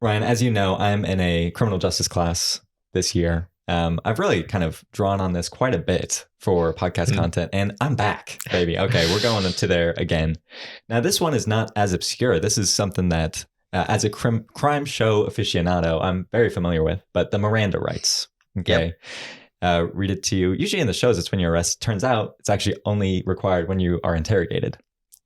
Ryan, as you know, I'm in a criminal justice class this year. I've really kind of drawn on this quite a bit for podcast content, and I'm back, baby. Okay, we're going into there again. Now, this one is not as obscure. This is something that, as a crime show aficionado, I'm very familiar with, but the Miranda rights. Okay. Yep. Read it to you. Usually in the shows, it's when you're arrested. Turns out it's actually only required when you are interrogated.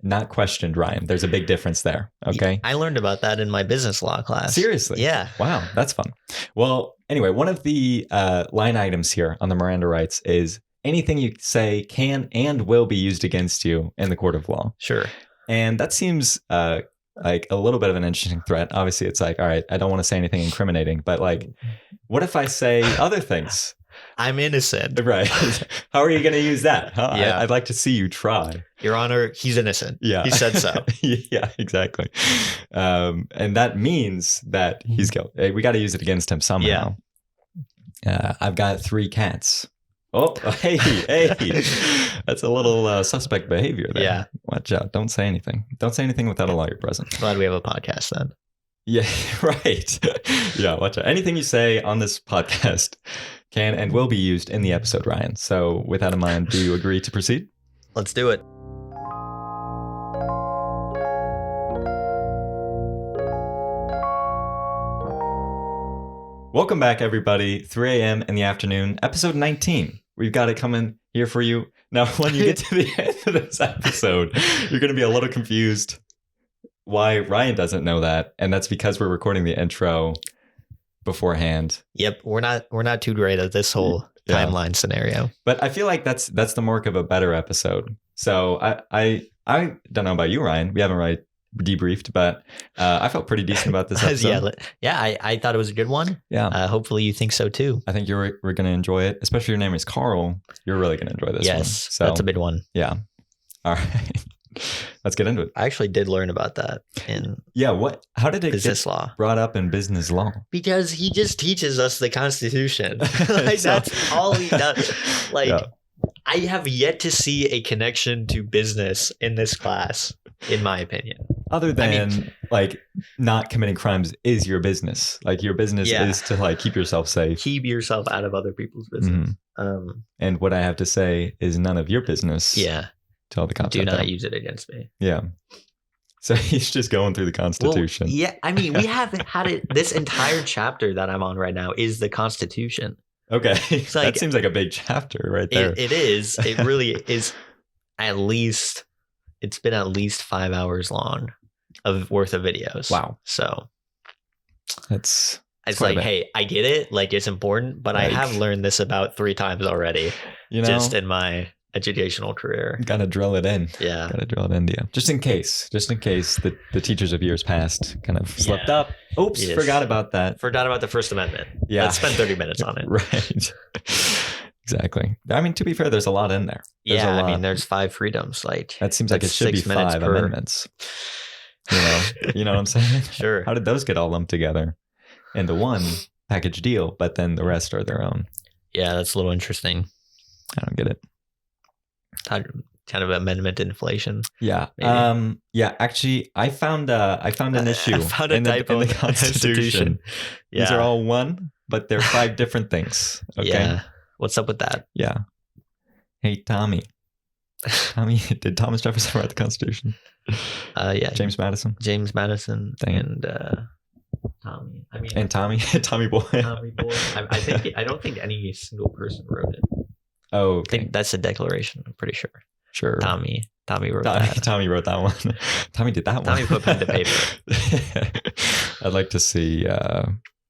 Not questioned, Ryan. There's a big difference there. Okay. I learned about that in my business law class. Seriously? Yeah. Wow. That's fun. Well, anyway, one of the line items here on the Miranda rights is anything you say can and will be used against you in the court of law. Sure. And that seems like a little bit of an interesting threat. Obviously, it's like, all right, I don't want to say anything incriminating, but like, what if I say other things? I'm innocent. Right. How are you going to use that? Huh? Yeah. I'd like to see you try. Your Honor, he's innocent. Yeah. He said so. Yeah, exactly. And that means that he's guilty. We got to use it against him somehow. Yeah. I've got 3 cats. Oh, hey. That's a little suspect behavior there. Yeah. Watch out. Don't say anything. Don't say anything without a lawyer present. Glad we have a podcast then. Yeah, right. Yeah, watch out. Anything you say on this podcast can and will be used in the episode, Ryan. So with that in mind, do you agree to proceed? Let's do it. Welcome back, everybody. 3 a.m. in the afternoon, episode 19. We've got it coming here for you. Now, when you get to the end of this episode, you're going to be a little confused why Ryan doesn't know that. And that's because we're recording the intro beforehand. Yep. We're not too great at this whole timeline scenario. But I feel like that's the mark of a better episode. So I don't know about you, Ryan. We haven't really debriefed, but I felt pretty decent about this episode. I thought it was a good one. Yeah. Hopefully you think so too. I think we're going to enjoy it. Especially your name is Carl. You're really going to enjoy this one. Yes, so, that's a big one. Yeah. All right. Let's get into it. I actually did learn about that in how did it business get law brought up in business law? Because he just teaches us the Constitution. Like that's all he does. Like I have yet to see a connection to business in this class, in my opinion. Other than like not committing crimes is your business. Like your business is to like keep yourself safe. Keep yourself out of other people's business. Mm-hmm. And what I have to say is none of your business. Yeah. Tell the cops. Do not use it against me. Yeah. So he's just going through the Constitution. Well, yeah. I mean, we haven't had it. This entire chapter that I'm on right now is the Constitution. Okay. Like, that seems like a big chapter right there. It is. It really is. It's been at least 5 hours long worth of videos. Wow. So it's like, hey, I get it. Like it's important, but like, I have learned this about 3 times already. Just in my educational career. Gotta drill it in. Yeah. Gotta drill it into you. Just in case the teachers of years past kind of slipped up. Oops, forgot about that. Forgot about the First Amendment. Yeah. Let's spend 30 minutes on it. Right. Exactly. I mean, to be fair, there's a lot in there. There's 5 freedoms. Like that seems like it should be 5 amendments. You know what I'm saying? Sure. How did those get all lumped together into one package deal, but then the rest are their own? Yeah, that's a little interesting. I don't get it. Kind of amendment inflation. Yeah. Maybe. Actually, I found an issue. I found a typo in the Constitution. Yeah. These are all one, but they're 5 different things. Okay. Yeah. What's up with that? Yeah. Hey, Tommy, did Thomas Jefferson write the Constitution? Yeah. James Madison. And Tommy. I mean, and Tommy Boy. Tommy Boy. I don't think any single person wrote it. Oh, okay. I think that's a declaration. I'm pretty sure. Sure. Tommy wrote that. Tommy wrote that one. Tommy did that one. Tommy put pen to paper. I'd like to see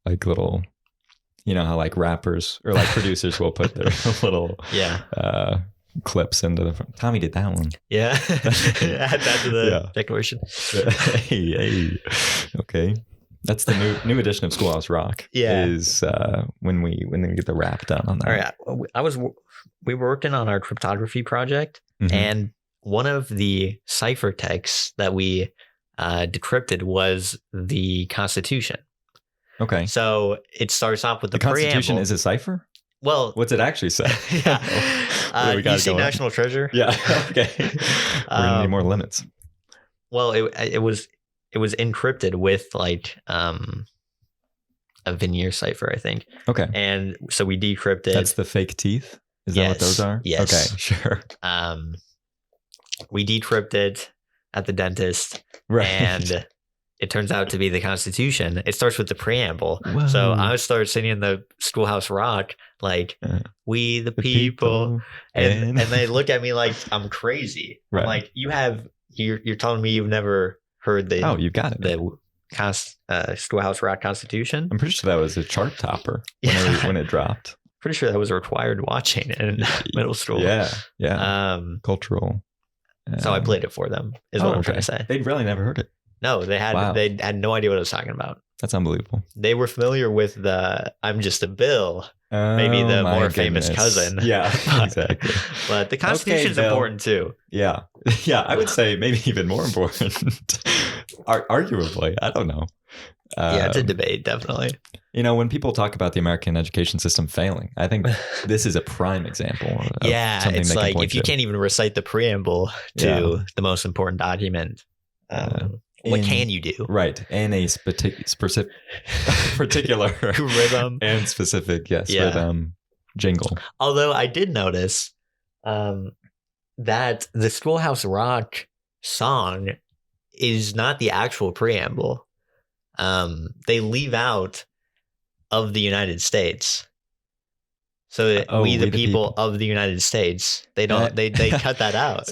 like little, you know how like rappers or like producers will put their little clips into the front. Tommy did that one. Yeah. Add that to the declaration. Hey. Okay. That's the new edition of Schoolhouse Rock. Yeah. Is when we get the rap done on that. All right. We were working on our cryptography project, and one of the ciphertexts that we decrypted was the Constitution. Okay. So it starts off with the Constitution preamble. Is a cipher? Well, what's it actually say? You see National Treasure? Yeah. Okay. We're gonna need more limits. Well, it was encrypted with like a veneer cipher, I think. Okay. And so we decrypted. That's the fake teeth? Is that what those are? Yes. Okay, sure. We decrypted at the dentist. Right. And it turns out to be the Constitution. It starts with the preamble. Whoa. So I started singing the Schoolhouse Rock, like, we the people. And they look at me like I'm crazy. Right. I'm like, you're telling me you've never heard the... Oh, you got it. The Schoolhouse Rock Constitution? I'm pretty sure that was a chart topper when it dropped. Pretty sure that was required watching in middle school. Yeah. Cultural. So I played it for them, is what I'm trying to say. They'd really never heard it. No, they had no idea what I was talking about. That's unbelievable. They were familiar with the I'm just a bill, maybe the more famous cousin. Yeah, exactly. But the Constitution is important too. Yeah. Yeah, I would say maybe even more important. Arguably, I don't know. Yeah, it's a debate, definitely. When people talk about the American education system failing, I think this is a prime example. Of something it's they like can if you to. Can't even recite the preamble to the most important document, what can you do? Right, and a particular rhythm and specific, rhythm jingle. Although I did notice that the Schoolhouse Rock song is not the actual preamble. They leave out of the United States. So we the people of the United States. They don't. They cut that out.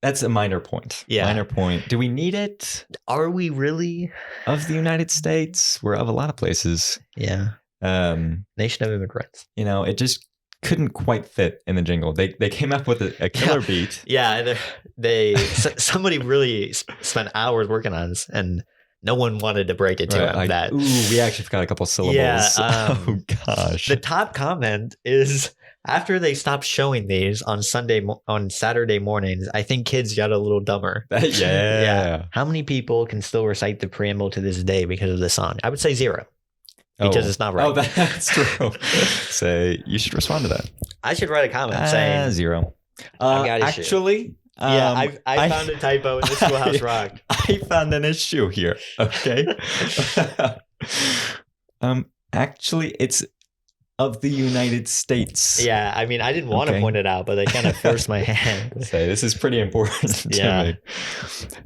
That's a minor point. Yeah, minor point. Do we need it? Are we really of the United States? We're of a lot of places. Yeah. Nation of immigrants. It just couldn't quite fit in the jingle. They came up with a killer beat. Yeah, somebody really spent hours working on this, and no one wanted to break it to him. We actually forgot a couple syllables. Yeah, oh gosh. The top comment is, after they stopped showing these on Saturday mornings, I think kids got a little dumber. Yeah. How many people can still recite the preamble to this day because of the song? I would say 0. Because it's not right. Oh, that's true. You should respond to that. I should write a comment saying 0. Actually, I found a typo in the Schoolhouse Rock. I found an issue here. Okay. Actually, it's of the United States. Yeah, I mean, I didn't want to point it out, but they kind of forced my hand. This is pretty important to me.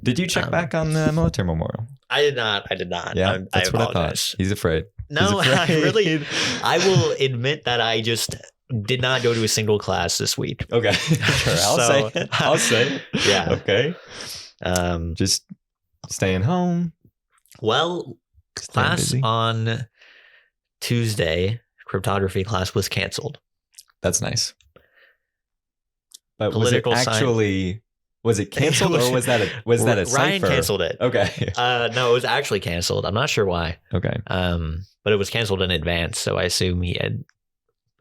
Did you check back on the military memorial? I did not. Yeah, that's what I thought. He's afraid. No, I will admit that I just did not go to a single class this week. Okay, sure. I'll say. Yeah. Okay. Just staying home. Well, class on Tuesday, cryptography class was canceled. That's nice. But was it canceled or was that a cipher? Ryan canceled it. Okay. No, it was actually canceled. I'm not sure why. Okay. But it was canceled in advance, so I assume he had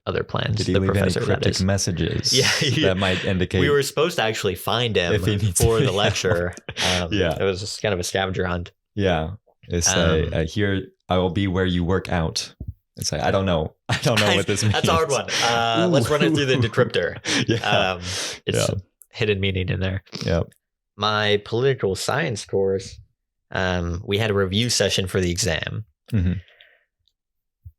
other plans. Did he leave any cryptic messages that might indicate? We were supposed to actually find him for the lecture. It was just kind of a scavenger hunt. Yeah. It's here, I will be where you work out. It's I don't know what this means. That's a hard one. Let's run it through the decryptor. It's hidden meaning in there. Yeah. My political science course, we had a review session for the exam. Mm-hmm.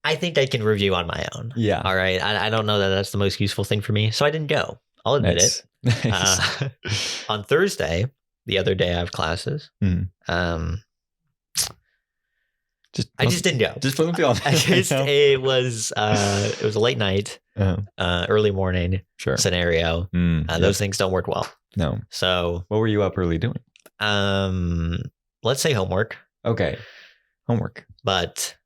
I think I can review on my own. Yeah. All right. I don't know that that's the most useful thing for me, so I didn't go. I'll admit it. Nice. On Thursday, the other day I have classes. Mm. I just didn't go. Just put them feeling. It was a late night, early morning scenario. Those things don't work well. No. So what were you up early doing? Let's say homework. Okay. Homework. But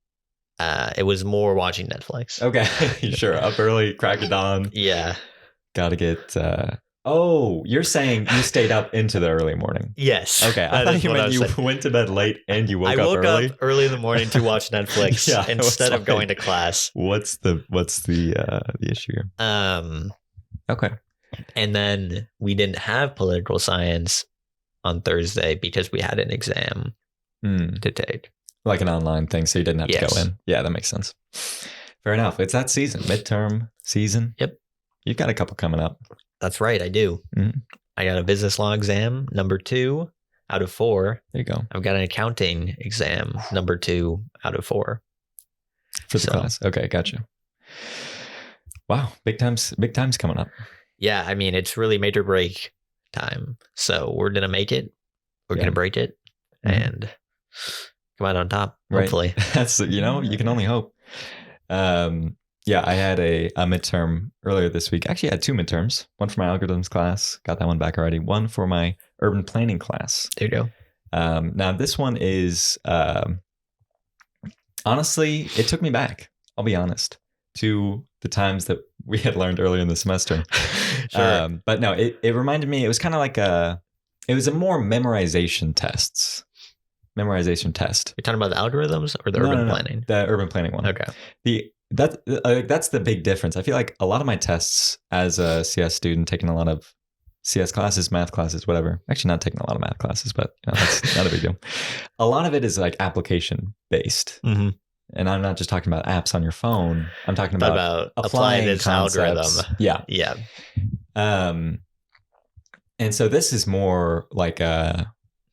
it was more watching Netflix. Okay. Sure. Up early, crack of dawn. Yeah. Gotta get you're saying you stayed up into the early morning. Yes. Okay. I thought you meant you went to bed late and you woke up early. I woke up early in the morning to watch Netflix instead of going to class. What's the issue here? Okay. And then we didn't have political science on Thursday because we had an exam to take. Like an online thing, so you didn't have to go in. Yeah, that makes sense. Fair enough. It's that season, midterm season. Yep. You've got a couple coming up. That's right, I do. Mm-hmm. I got a business law exam, number 2 out of 4. There you go. I've got an accounting exam, number 2 out of 4. For the class. Okay, gotcha. Wow, big times coming up. Yeah, I mean, it's really make or break time. So we're gonna make it. We're gonna break it, and come out on top. Hopefully, that's you can only hope. Yeah, I had a midterm earlier this week. Actually, I had 2 midterms. One for my algorithms class, got that one back already. One for my urban planning class. There you go. Now this one is honestly, it took me back. I'll be honest, to the times that we had learned earlier in the semester. Sure. But no, it reminded me, it was kind of like it was a more memorization test. You're talking about the algorithms or the urban planning? The urban planning one. Okay. That's the big difference. I feel like a lot of my tests as a CS student, taking a lot of CS classes, math classes, whatever. Actually, not taking a lot of math classes, but that's not a big deal. A lot of it is like application based. Mm-hmm. And I'm not just talking about apps on your phone. I'm talking about applying this algorithm. Yeah. Yeah. And so this is more like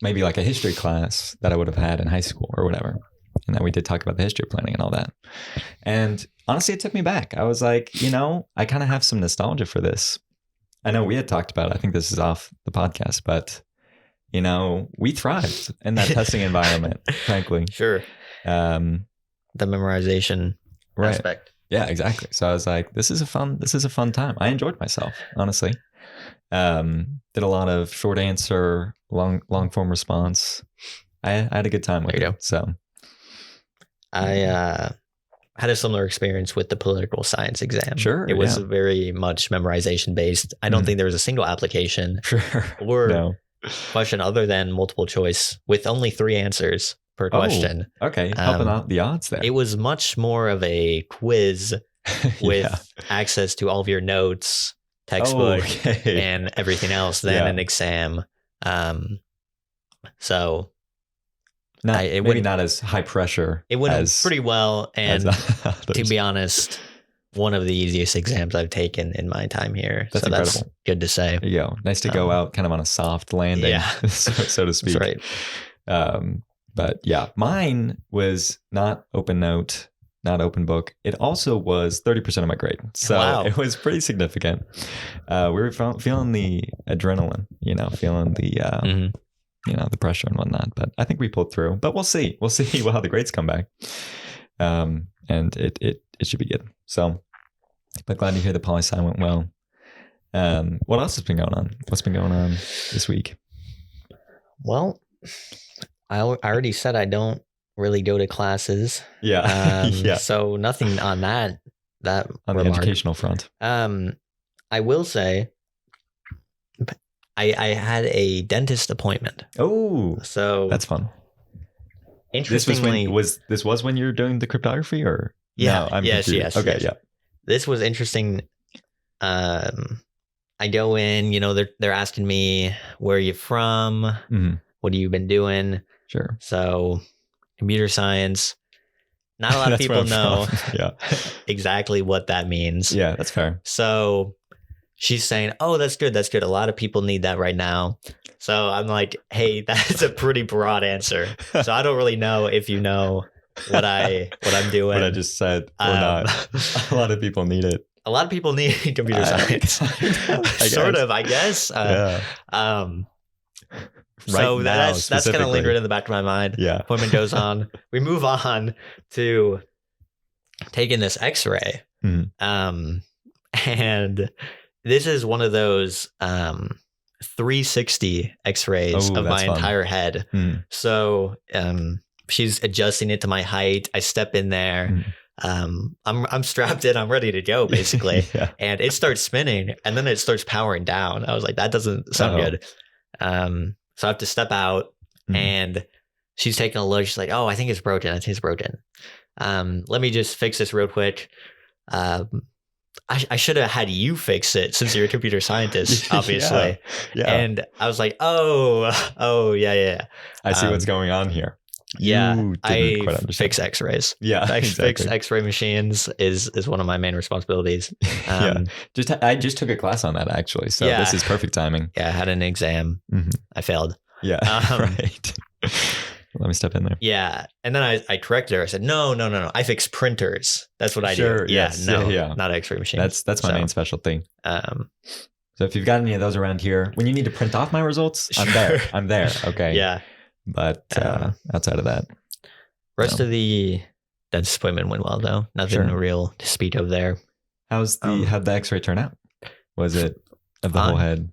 maybe like a history class that I would have had in high school or whatever. And then we did talk about the history of planning and all that. And honestly, it took me back. I was like, I kind of have some nostalgia for this. I know we had talked about it. I think this is off the podcast, but, we thrived in that testing environment, frankly. Sure. The memorization aspect. Yeah, exactly. So I was like, this is a fun time. I enjoyed myself, honestly. Did a lot of short answer, long form response. I had a good time with it. So I had a similar experience with the political science exam. Sure. It was very much memorization based. I don't think there was a single application or question other than multiple choice with only 3 answers per question. Okay. Helping out the odds there. It was much more of a quiz with access to all of your notes, textbook, and everything else than an exam. So maybe not as high pressure. It went pretty well. And to be honest, one of the easiest exams I've taken in my time here. That's incredible. That's good to say. There you go. Nice to go out kind of on a soft landing, so to speak. That's right. But yeah, mine was not open note, not open book. It also was 30% of my grade. So It was pretty significant. We were feeling the adrenaline, feeling the, the pressure and whatnot. But I think we pulled through. But we'll see. We'll see how the grades come back. And it should be good. So, but glad to hear the poli-sci went well. What else has been going on? What's been going on this week? Well, I already said I don't really go to classes. Yeah. So nothing on that on the educational front. I will say I had a dentist appointment. Oh, so that's fun. Interestingly, this was when you were doing the cryptography, or yeah, no, yes. Yeah. This was interesting. I go in, they're asking me, where are you from? Mm-hmm. What have you been doing? Sure. So computer science, not a lot of people know exactly what that means. Yeah, that's fair. So she's saying, oh, that's good. That's good. A lot of people need that right now. So I'm like, hey, that's a pretty broad answer. So I don't really know if you know what I'm doing. What I just said or not. A lot of people need it. A lot of people need computer science. I guess. So that's kind of lingered in the back of my mind. Yeah. Appointment goes on. We move on to taking this X-ray. Mm-hmm. And this is one of those 360 X-rays of my entire head. Mm. So she's adjusting it to my height. I step in there. I'm strapped in. I'm ready to go, basically. And it starts spinning, and then it starts powering down. I was like, that doesn't sound good. So I have to step out, and she's taking a look. She's like, oh, I think it's broken. Let me just fix this real quick. I should have had you fix it since you're a computer scientist, obviously. Yeah. And I was like, oh, yeah. I see what's going on here. Yeah, I fix X-rays. Yeah, fix X-ray machines is one of my main responsibilities. I just took a class on that, actually. So this is perfect timing. Yeah, I had an exam. I failed. Yeah, right. let me step in there. Yeah. And then I corrected her. I said, no. I fix printers. That's what I do. Yeah. Yes. No, Yeah. not X-ray machines. That's my main specialty. Um, So if you've got any of those around here, when you need to print off my results, I'm there. I'm there. Okay. Yeah. But outside of that, rest of the dentist appointment went well though. Nothing real to speak of there. how'd the X-ray turn out? Was it of the whole head?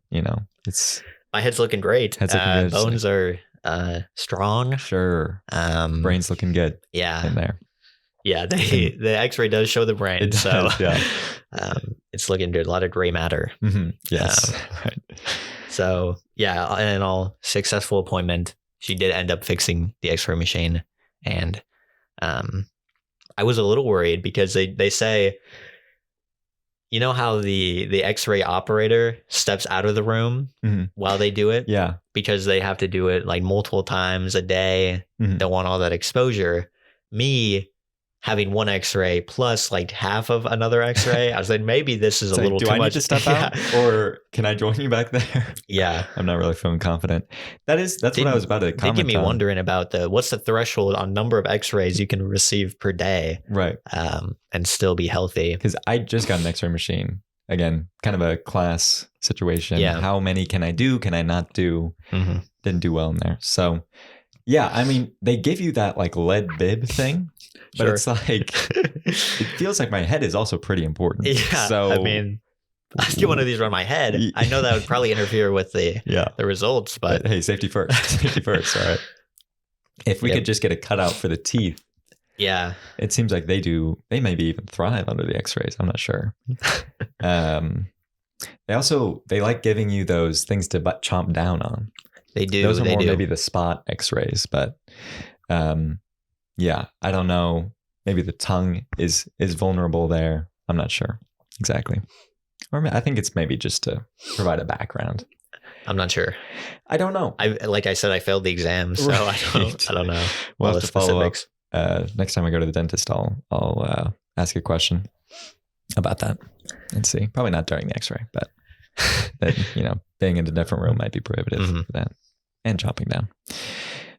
It's my head's looking great. Head's looking good. Bones are strong. Sure. Brain's looking good. Yeah. In there. Yeah. The X-ray does show the brain. It does, yeah. It's looking good. A lot of gray matter. Mm-hmm. Yes. Right. So yeah, in an all successful appointment, she did end up fixing the X-ray machine, and I was a little worried because they say, you know how the X-ray operator steps out of the room while they do it? Yeah. Because they have to do it like multiple times a day. Don't want all that exposure. Me having one X-ray plus like half of another X-ray, I was like, maybe this is a little too much. Do I need to step out, or can I join you back there? Yeah. I'm not really feeling confident. That's what I was about to comment on. They get me wondering about what's the threshold on number of X-rays you can receive per day, right? And still be healthy. Because I just got an X-ray machine. Again, kind of a class situation. Yeah. How many can I do? Can I not do? Didn't do well in there. So yeah, I mean, they give you that like lead bib thing. But it's like, it feels like my head is also pretty important. Yeah. So I mean, I get one of these around my head. I know that would probably interfere with the results, but hey, safety first. Safety first. All right. If we could just get a cutout for the teeth. Yeah. It seems like they maybe even thrive under the X-rays. I'm not sure. They like giving you those things to chomp down on. They do. Those are more maybe the spot X-rays, but yeah, I don't know. Maybe the tongue is vulnerable there. I'm not sure exactly. Or I think it's maybe just to provide a background. I'm not sure. I don't know. Like I said, I failed the exam, so right. I don't know. We'll have to follow up. Next time I go to the dentist, I'll ask a question about that and see. Probably not during the X-ray, but that, being in a different room might be prohibitive for that, and chopping down.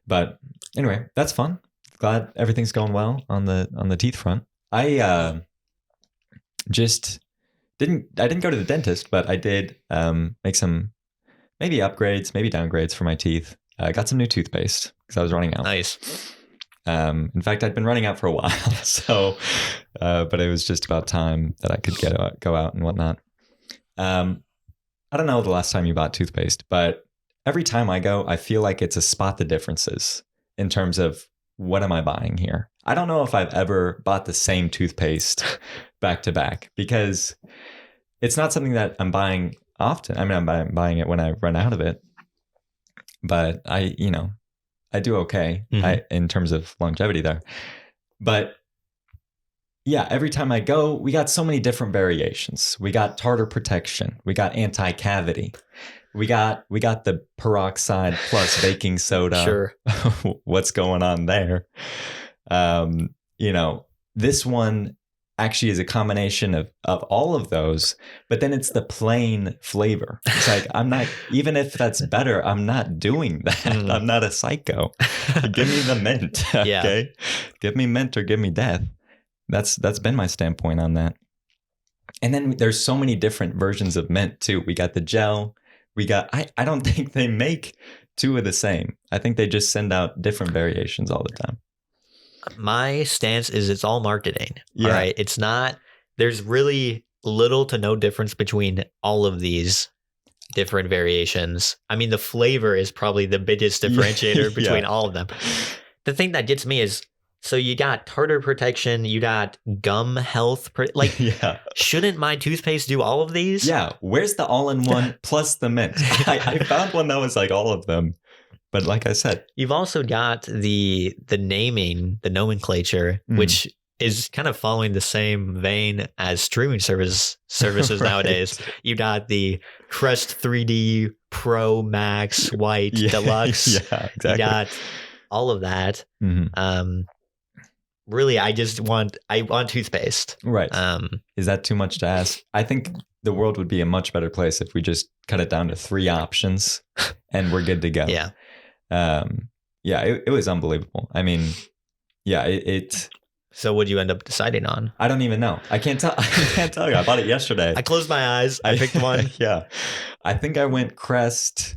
But anyway, that's fun. Glad everything's going well on the teeth front. I didn't go to the dentist, but I did make some maybe upgrades, maybe downgrades for my teeth. I got some new toothpaste because I was running out. Nice. In fact, I'd been running out for a while, so but it was just about time that I could go out and whatnot. I don't know the last time you bought toothpaste, but every time I go, I feel like it's a spot the differences in terms of what am I buying here? I don't know if I've ever bought the same toothpaste back to back, because it's not something that I'm buying often. I mean, I'm buying it when I run out of it, but I do okay in terms of longevity there. But yeah, every time I go, we got so many different variations. We got tartar protection. We got anti-cavity. We got the peroxide plus baking soda. Sure. What's going on there? This one actually is a combination of all of those, but then it's the plain flavor. It's like, I'm not, even if that's better, I'm not doing that. I'm not a psycho. Give me the mint. Okay. Yeah. Give me mint or give me death. That's been my standpoint on that. And then there's so many different versions of mint too. We got the gel. We got, I don't think they make two of the same. I think they just send out different variations all the time. My stance is it's all marketing. Yeah. All right. It's not, there's really little to no difference between all of these different variations. I mean, the flavor is probably the biggest differentiator between all of them. The thing that gets me is, so you got tartar protection, you got gum health. Shouldn't my toothpaste do all of these? Yeah. Where's the all-in-one plus the mint? I found one that was like all of them. But like I said, you've also got the naming, the nomenclature, which is kind of following the same vein as streaming services right. Nowadays. You got the Crest 3D Pro Max White Deluxe. Yeah, exactly. You got all of that. Really, I want toothpaste. Right. Is that too much to ask? I think the world would be a much better place if we just cut it down to 3 options and we're good to go. Yeah. Yeah, it was unbelievable. I mean, yeah, it So what'd you end up deciding on? I don't even know. I can't tell. I can't tell you. I bought it yesterday. I closed my eyes. I picked one. Yeah, I think I went Crest,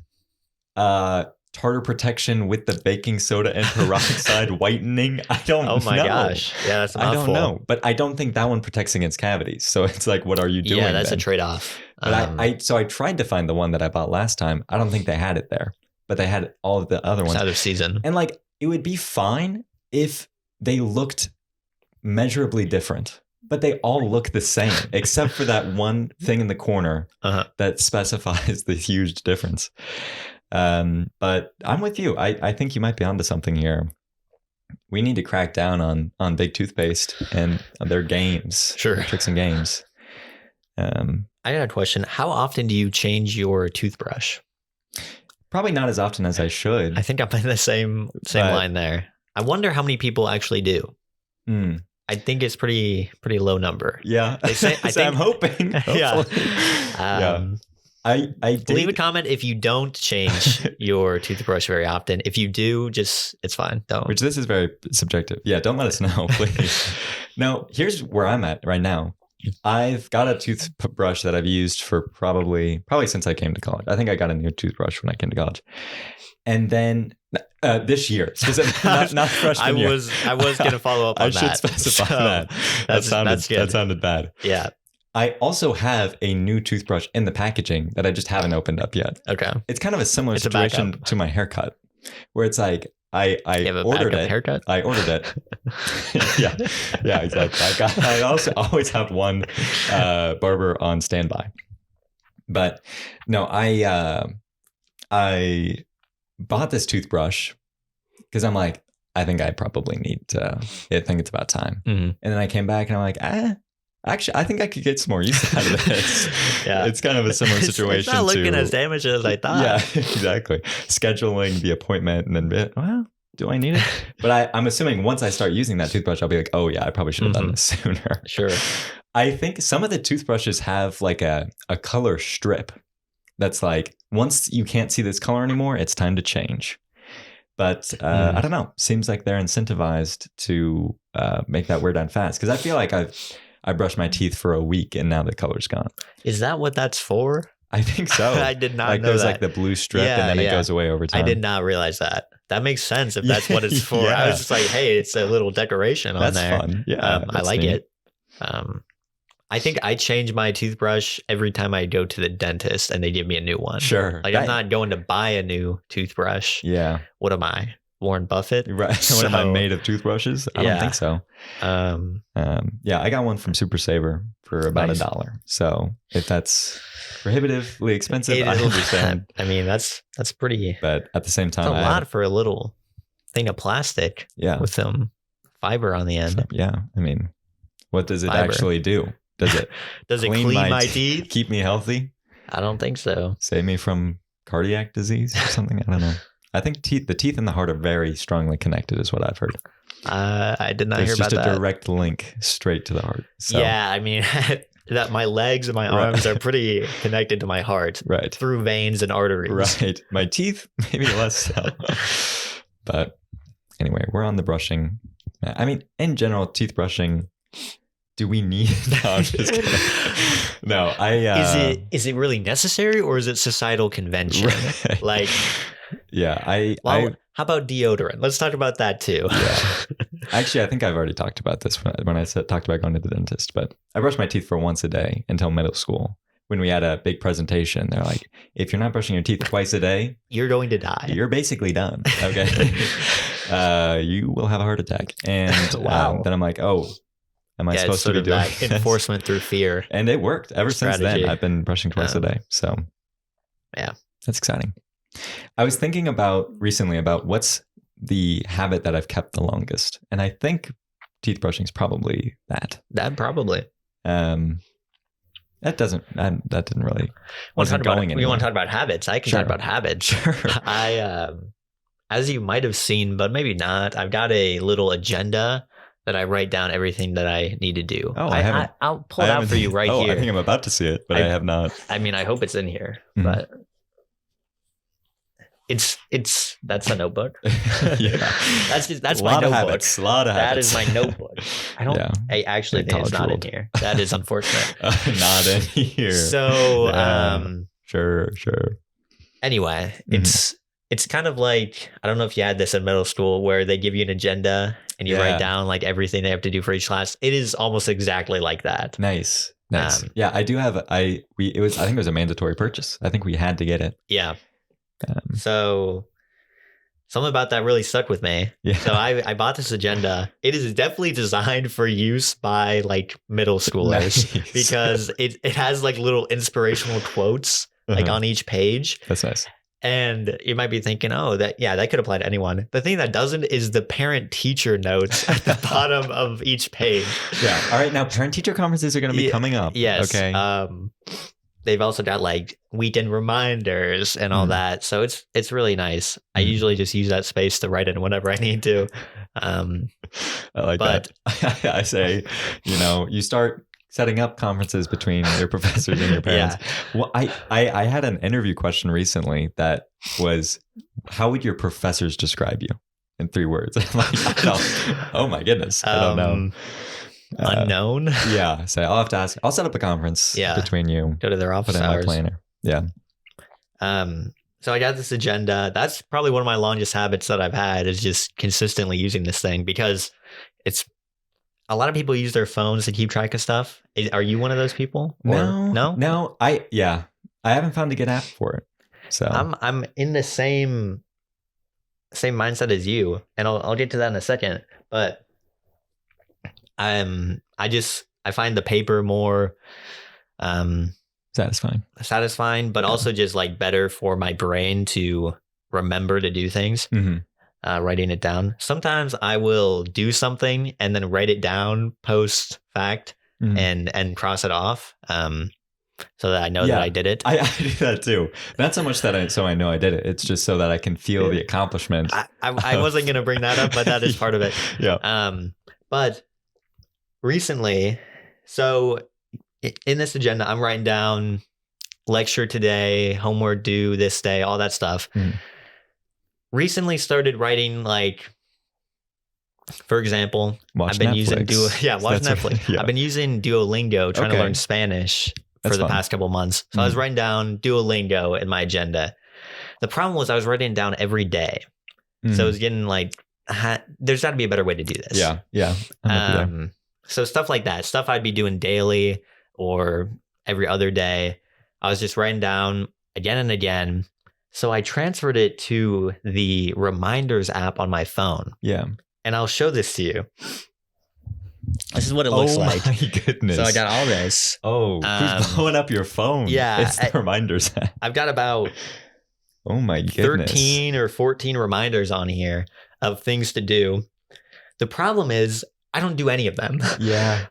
tartar protection with the baking soda and peroxide whitening. I don't know. Oh my gosh. Yeah, that's a mouthful. I don't know, but I don't think that one protects against cavities. So it's like, what are you doing? Yeah, that's then? a trade-off. But I tried to find the one that I bought last time. I don't think they had it there, but they had all of the other ones. It's out of season. And like, it would be fine if they looked measurably different, but they all look the same, except for that one thing in the corner that specifies the huge difference. But I'm with you. I think you might be onto something here. We need to crack down on big toothpaste and their games. Sure. Their tricks and games. I got a question. How often do you change your toothbrush? Probably not as often as I should. I think I'm in the same line there. I wonder how many people actually do. I think it's pretty low number. Yeah. They say, I think, I'm hoping. Yeah. I did. Leave a comment if you don't change your toothbrush very often. If you do, it's fine. Don't. Which this is very subjective. Yeah, don't let us know, please. No, here's where I'm at right now. I've got a toothbrush that I've used for probably since I came to college. I think I got a new toothbrush when I came to college. And then this year, specifically, not freshman year. I was going to follow up on that. I should specify that. That sounded bad. Yeah. I also have a new toothbrush in the packaging that I just haven't opened up yet. Okay. It's kind of a similar situation to my haircut, where it's like I ordered it. Haircut? I ordered it. yeah, exactly. I also always have one barber on standby. But no, I bought this toothbrush because I'm like, I think I probably need to. I think it's about time. And then I came back and I'm like, actually, I think I could get some more use out of this. Yeah, it's kind of a similar situation. It's not looking as damaged as I thought. Yeah, exactly. Scheduling the appointment and then, well, do I need it? But I'm assuming once I start using that toothbrush, I'll be like, oh yeah, I probably should have done this sooner. Sure. I think some of the toothbrushes have like a color strip that's like, once you can't see this color anymore, it's time to change. But I don't know. Seems like they're incentivized to make that wear down fast. Because I feel like I brushed my teeth for a week and now the color's gone. Is that what that's for? I think so. I did not know there's that. Like the blue strip and then it goes away over time. I did not realize that. That makes sense if that's what it's for. Yeah. I was just like, hey, it's a little decoration on there. That's fun. Yeah, I like it. I think I change my toothbrush every time I go to the dentist and they give me a new one. Sure. Like I'm not going to buy a new toothbrush. Yeah. What am I? Warren Buffett? Right. What am I made of toothbrushes? I don't think so. Yeah, I got one from Super Saver for about $1. So if that's prohibitively expensive, I understand. I mean, that's pretty. But at the same time, that's a lot for a little thing of plastic. Yeah. With some fiber on the end. Yeah. I mean, what does it actually do? Does it clean my teeth? Keep me healthy? I don't think so. Save me from cardiac disease or something? I don't know. I think the teeth and the heart are very strongly connected, is what I've heard. I did not hear about that. There's just a direct link straight to the heart. So. Yeah, I mean, that my legs and my arms are pretty connected to my heart, right, through veins and arteries. Right. My teeth, maybe less so. But anyway, we're on the brushing. I mean, in general, teeth brushing. Do we need? No, I'm just kidding. No, Is it really necessary, or is it societal convention? Right. Like. Yeah, how about deodorant? Let's talk about that too. Yeah. Actually, I think I've already talked about this when I talked about going to the dentist, but I brushed my teeth for once a day until middle school. When we had a big presentation, they're like, if you're not brushing your teeth twice a day, you're going to die. You're basically done. Okay. You will have a heart attack. And then I'm like, oh, am I supposed to be doing that enforcement through fear? And it worked. Ever since then, I've been brushing twice a day. So yeah, that's exciting. I was thinking recently about what's the habit that I've kept the longest. And I think teeth brushing is probably that. That probably. That didn't really, wasn't going anywhere. We want to talk about habits. I can talk about habits. Sure. As you might have seen, but maybe not, I've got a little agenda that I write down everything that I need to do. Oh, I'll pull it out for you right here. I think I'm about to see it, but I have not. I mean, I hope it's in here, but That's a notebook. Yeah. That's A my lot of notebook. habits. A lot of That habits. is my notebook. I don't. Yeah. I actually think it's College not world. in here. That is unfortunate. Not in here. So, Yeah. Sure. anyway, Mhm. it's kind of like, I don't know if you had this in middle school where they give you an agenda and you Yeah. write down like everything they have to do for each class. It is almost exactly like that. Nice. Um, I do have. I think it was a mandatory purchase. I think we had to get it. Yeah. Um, So something about that really stuck with me. Yeah. So I bought this agenda. It is definitely designed for use by like middle schoolers Nice. because it has like little inspirational quotes like Uh-huh. on each page. That's nice. And you might be thinking, oh, that could apply to anyone. The thing that doesn't is the parent teacher notes at the bottom of each page. Yeah. All right. Now, parent teacher conferences are going to be coming up. Yes. Okay. They've also got like weekend reminders and all that. So it's really nice. I usually just use that space to write in whenever I need to. I like that. I say, you start setting up conferences between your professors and your parents. Yeah. Well, I had an interview question recently that was, how would your professors describe you in 3 words? I'm like, oh my goodness. I don't know. Unknown. Yeah. So I'll have to ask. I'll set up a conference between you. Go to their office Put in hours. my planner. Yeah. So I got this agenda. That's probably one of my longest habits that I've had, is just consistently using this thing, because it's a lot of people use their phones to keep track of stuff. Are you one of those people? No. I haven't found a good app for it. So I'm in the same mindset as you, and I'll get to that in a second. But I find the paper more satisfying, but also just like better for my brain to remember to do things. Writing it down. Sometimes I will do something and then write it down post fact and cross it off, so that I know that I did it. I do that too. Not so much that I know I did it. It's just so that I can feel the accomplishment. I wasn't going to bring that up, but that is part of it. Yeah. But recently, so in this agenda, I'm writing down lecture today, homework due this day, all that stuff. Recently started writing, like, for example, I've been using Netflix. Yeah. I've been using Duolingo, trying to learn Spanish for the past couple months. So I was writing down Duolingo in my agenda. The problem was I was writing it down every day. So it was getting like, there's got to be a better way to do this. Yeah. So stuff like that, stuff I'd be doing daily or every other day, I was just writing down again and again. So I transferred it to the reminders app on my phone. Yeah. And I'll show this to you. This is what it looks like. Oh my goodness. So I got all this. Oh, who's blowing up your phone? Yeah. It's the reminders app. I've got about oh my goodness. 13 or 14 reminders on here of things to do. The problem is I don't do any of them. Yeah.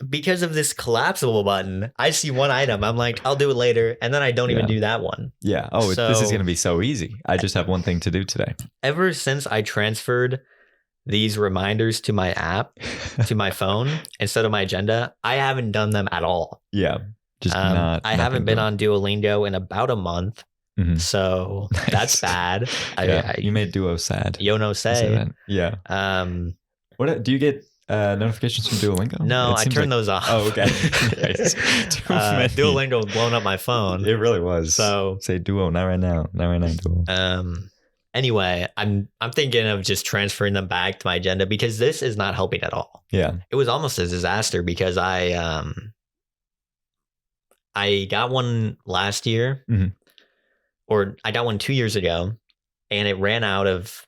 Because of this collapsible button, I see one item. I'm like, I'll do it later. And then I don't even do that one. Yeah. Oh, this is going to be so easy. I just have one thing to do today. Ever since I transferred these reminders to my app, to my phone, instead of my agenda, I haven't done them at all. Yeah. Just I haven't been on Duolingo in about a month. So that's bad. You made Duo sad. Yono say. Yeah. What do you get? Notifications from Duolingo? No, I turned those off. Oh, okay. Nice. Duolingo was blowing up my phone. It really was. So say Duo, not right now. Not right now, Duo. Anyway, I'm thinking of just transferring them back to my agenda, because this is not helping at all. Yeah. It was almost a disaster, because I got one last year, or I got one 2 years ago, and it ran out of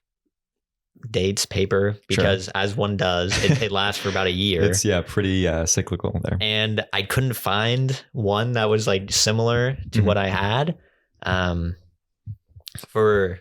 dates, paper, because as one does, it lasts for about a year. It's pretty cyclical there. And I couldn't find one that was like similar to what I had. For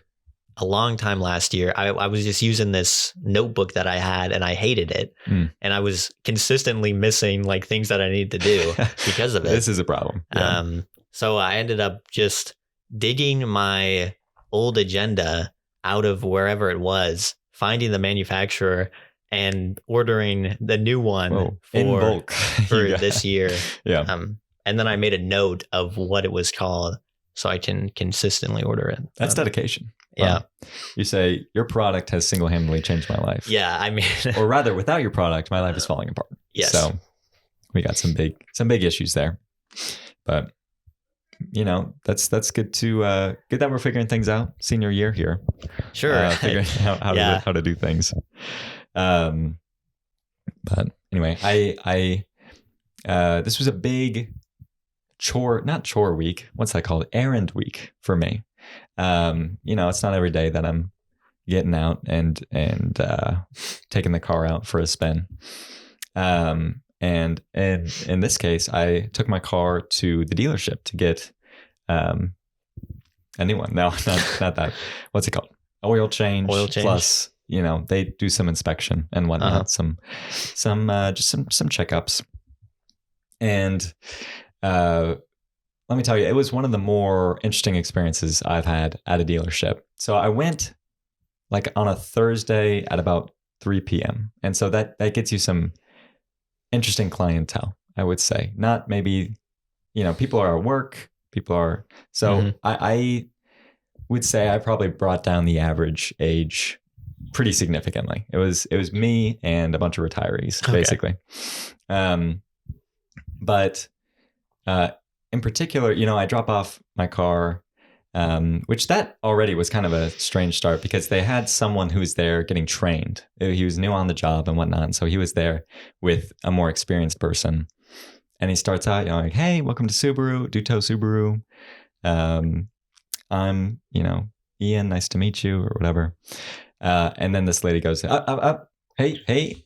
a long time last year, I was just using this notebook that I had, and I hated it. And I was consistently missing like things that I needed to do because of it. This is a problem. Yeah. So I ended up just digging my old agenda out of wherever it was, finding the manufacturer, and ordering the new one in bulk for this year. Yeah. And then I made a note of what it was called, so I can consistently order it. That's dedication. Yeah. You say your product has single-handedly changed my life. Yeah, I mean, Or rather, without your product, my life is falling apart. yes. So we got some big issues there. But that's good to good that we're figuring things out. Senior year here. Sure. Figuring out how to do things. But anyway, I this was a big not chore week. What's that called? Errand week for me. It's not every day that I'm getting out and taking the car out for a spin. And in this case, I took my car to the dealership to get a new one. No, not that. What's it called? Oil change. Plus, they do some inspection and whatnot. Some checkups. And let me tell you, it was one of the more interesting experiences I've had at a dealership. So I went like on a Thursday at about 3 p.m. And so that gets you some interesting clientele, I would say. Not maybe, people are at work, so I would say I probably brought down the average age pretty significantly. It was me and a bunch of retirees, basically. But in particular, I drop off my car, which that already was kind of a strange start because they had someone who was there getting trained. He was new on the job and whatnot. And so he was there with a more experienced person. And he starts out, like, hey, welcome to Subaru, Duteau Subaru. I'm, Ian, nice to meet you or whatever. And then this lady goes, hey.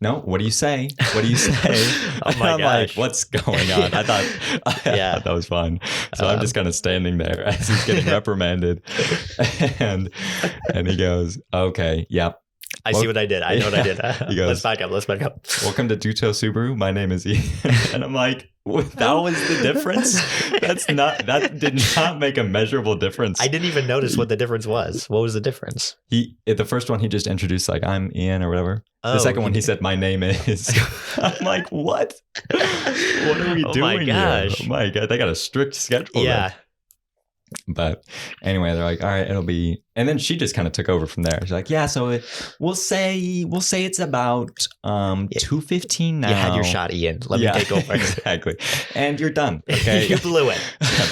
No, what do you say? What do you say? Oh my I'm gosh. like, what's going on? I thought that was fun. So I'm just kind of standing there as he's getting reprimanded. And he goes, okay, yep. I see what I did. I know what I did. He goes, let's back up. Welcome to Duteau Subaru. My name is Ian. And I'm like, that was the difference? That did not make a measurable difference. I didn't even notice what the difference was. What was the difference? The first one, he just introduced like, I'm Ian or whatever. The second one, he said, my name is. I'm like, what? What are we doing here? Oh my God. They got a strict schedule. Yeah. There. But anyway, they're like, all right, it'll be, and then she just kind of took over from there. She's like, yeah, so we'll say it's about 2:15 now. You had your shot, Ian. Let me take over. Exactly. And you're done. Okay. You blew it.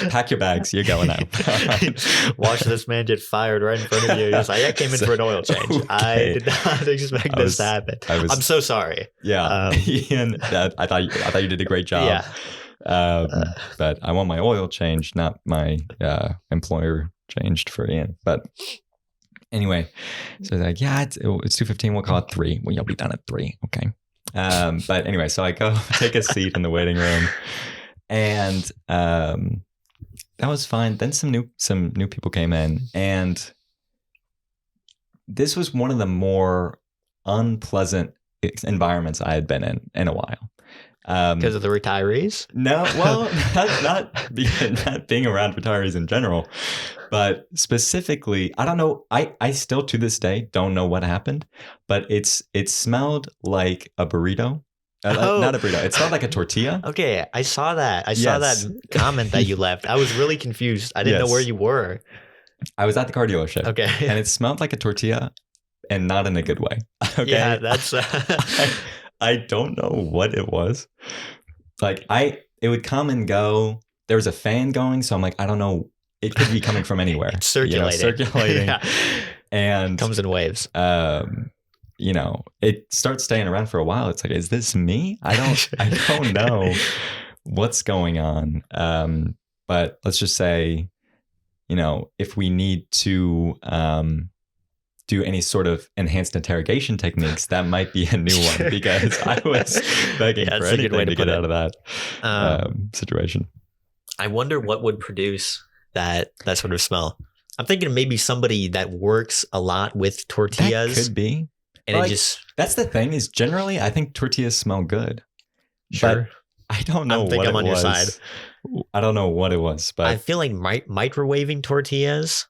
Pack your bags. You're going out. Watch this man get fired right in front of you. He's like, I came in for an oil change. Okay. I did not expect this to happen. I'm so sorry. Yeah. Ian, I thought you did a great job. Yeah. But I want my oil changed, not my employer changed for Ian. But anyway, so like, yeah, it's 2:15. We'll call it 3. Well, you'll be done at 3. Okay. But anyway, so I go take a seat in the waiting room, and that was fine. Then some new people came in, and this was one of the more unpleasant environments I had been in a while. Because of the retirees? No, well, not being around retirees in general, but specifically, I don't know. I still to this day don't know what happened, but it smelled like a burrito. Not a burrito. It smelled like a tortilla. Okay, I saw that. I saw that comment that you left. I was really confused. I didn't know where you were. I was at the car dealership. Okay, and it smelled like a tortilla, and not in a good way. Okay, yeah, that's. I don't know what it was. Like it would come and go. There was a fan going, so I'm like, I don't know. It could be coming from anywhere. It's circulating. Yeah. And comes in waves. It starts staying around for a while. It's like, is this me? I don't know what's going on. But let's just say, if we need to do any sort of enhanced interrogation techniques, that might be a new one, because I was begging for anything to get out of that situation. I wonder what would produce that sort of smell. I'm thinking maybe somebody that works a lot with tortillas. That could be. And it that's the thing, is generally I think tortillas smell good. Sure. But I don't know what I'm on your side. I don't know what it was, but I feel like microwaving tortillas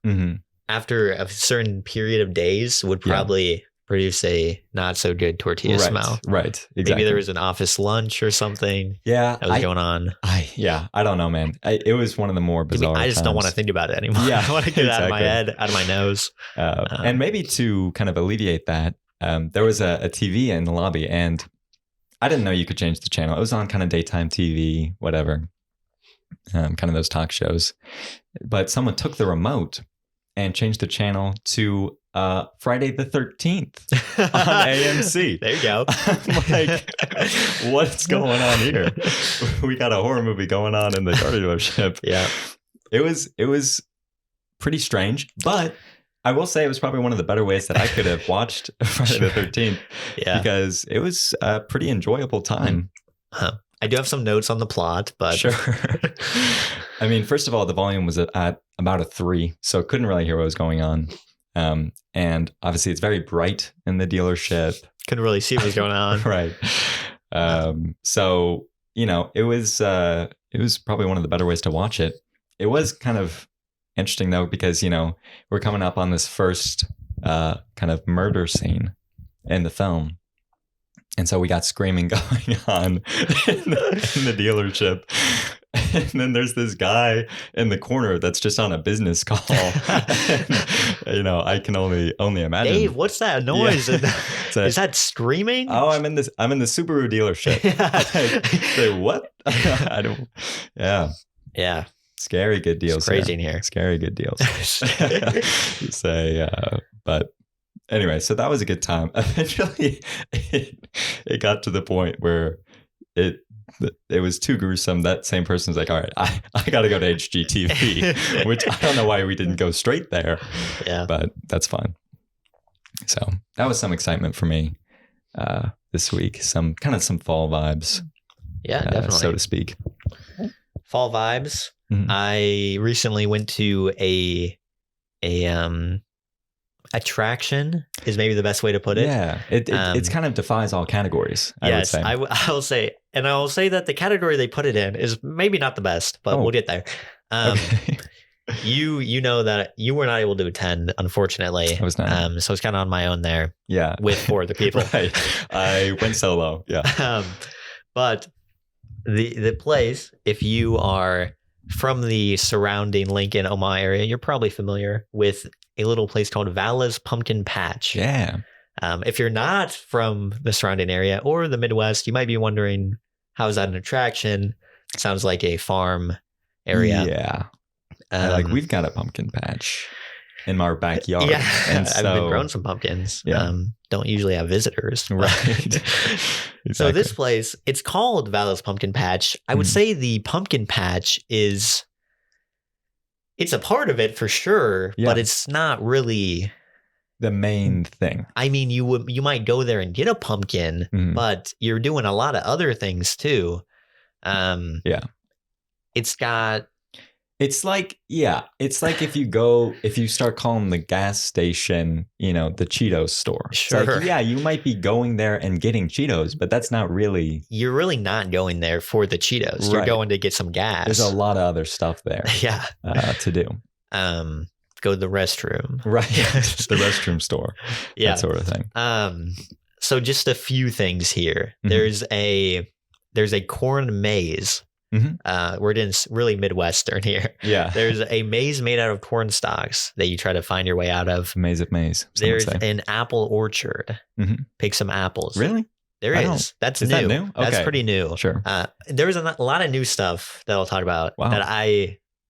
after a certain period of days would probably produce a not so good tortilla smell. Right. Exactly. Maybe there was an office lunch or something that was going on. I don't know, man. It was one of the more bizarre I just times. don't want to think about it anymore. Yeah, I want to get it out of my exactly. head, out of my nose. And maybe to kind of alleviate that, there was a TV in the lobby, and I didn't know you could change the channel. It was on kind of daytime TV, whatever, kind of those talk shows. But someone took the remote and changed the channel to Friday the 13th on AMC. There you go. I'm like, what's going on here? We got a horror movie going on in the car dealership. Yeah. It was pretty strange, but I will say it was probably one of the better ways that I could have watched Friday the 13th. Yeah. Because it was a pretty enjoyable time. I do have some notes on the plot, but sure. I mean, first of all, the volume was at about a 3, so couldn't really hear what was going on. And obviously, it's very bright in the dealership. Couldn't really see what was going on. Right. So it was probably one of the better ways to watch it. It was kind of interesting though, because we're coming up on this first kind of murder scene in the film. And so we got screaming going on in the dealership. And then there's this guy in the corner that's just on a business call. And, I can only imagine. Dave, what's that noise? Yeah. Is that screaming? Oh, I'm in the Subaru dealership. Say what? I don't. Yeah. Yeah. Scary good deals. It's crazy in here. Scary good deals. But anyway, so that was a good time. Eventually, it got to the point where it was too gruesome. That same person's like, all right, I got to go to HGTV, which I don't know why we didn't go straight there. Yeah. But that's fine. So that was some excitement for me this week. Some fall vibes. Yeah, definitely. So to speak. Fall vibes. Mm-hmm. I recently went to a attraction is maybe the best way to put it. Yeah, it's kind of defies all categories. I would say. I will say, and I will say that the category they put it in is maybe not the best, but we'll get there. Okay. You know that you were not able to attend, unfortunately. I was not. So it's kind of on my own there. Yeah, with 4 other people. Right. I went solo. Yeah. But the place, if you are from the surrounding Lincoln, Omaha area, you're probably familiar with a little place called Vala's Pumpkin Patch. Yeah. If you're not from the surrounding area or the Midwest, you might be wondering, how is that an attraction? Sounds like a farm area. Yeah. We've got a pumpkin patch in our backyard. Yeah. And I've been growing some pumpkins. Yeah. Don't usually have visitors. Right. Exactly. So this place, it's called Vala's Pumpkin Patch. I would say the pumpkin patch it's a part of it for sure, but it's not really the main thing. I mean, you might go there and get a pumpkin, but you're doing a lot of other things too. It's like if you start calling the gas station, the Cheetos store. Sure. It's like, you might be going there and getting Cheetos, but that's not really. You're really not going there for the Cheetos. Right. You're going to get some gas. There's a lot of other stuff there. Yeah. To do. Go to the restroom. Right. The restroom store. Yeah. That sort of thing. So just a few things here. Mm-hmm. There's a corn maze. Mm-hmm. We're in really Midwestern here. Yeah. There's a maze made out of corn stalks that you try to find your way out of. Maze of maze. There's an apple orchard. Mm-hmm. Pick some apples. Really? There is. That's new. That new? Okay. That's pretty new. Sure. There's a lot of new stuff that I'll talk about. Wow. That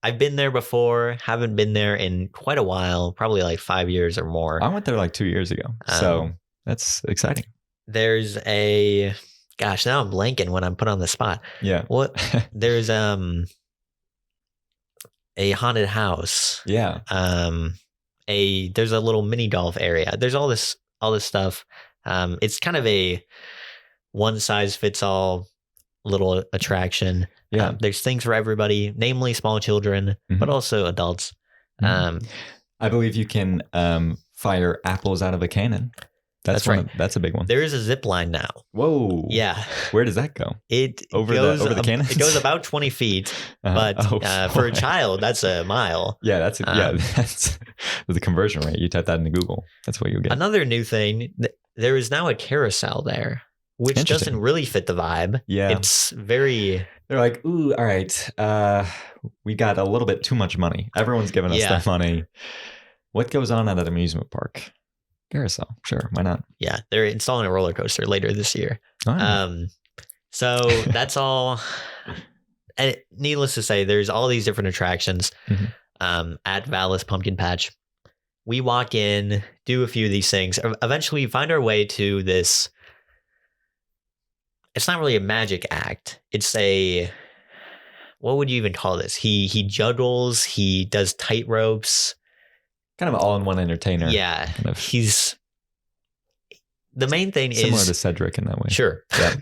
I've been there before. Haven't been there in quite a while. Probably like 5 years or more. I went there like 2 years ago. So that's exciting. There's gosh, now I'm blanking when I'm put on the spot. Yeah. What? There's a haunted house. Yeah. There's a little mini golf area. There's all this stuff. It's kind of a one size fits all little attraction. Yeah. There's things for everybody, namely small children, but also adults. I believe you can fire apples out of a cannon. That's right. That's a big one. There is a zip line now. Whoa. Yeah. Where does that go? It over goes the cannons? It goes about 20 feet, but for a child, that's a mile. Yeah, that's the conversion rate. You type that into Google. That's what you'll get. Another new thing, there is now a carousel there, which doesn't really fit the vibe. Yeah. It's very... They're like, ooh, all right, we got a little bit too much money. Everyone's giving us their money. What goes on at an amusement park? Carousel. Sure, why not? Yeah, they're installing a roller coaster later this year. Oh. So that's all. And needless to say, there's all these different attractions at Vala's Pumpkin Patch. We walk in, do a few of these things. Eventually, find our way to this. It's not really a magic act. It's a, what would you even call this? He juggles. He does tight ropes. Kind of all-in-one entertainer. Yeah, kind of. He's the main thing similar to Cedric in that way. Sure. Yeah.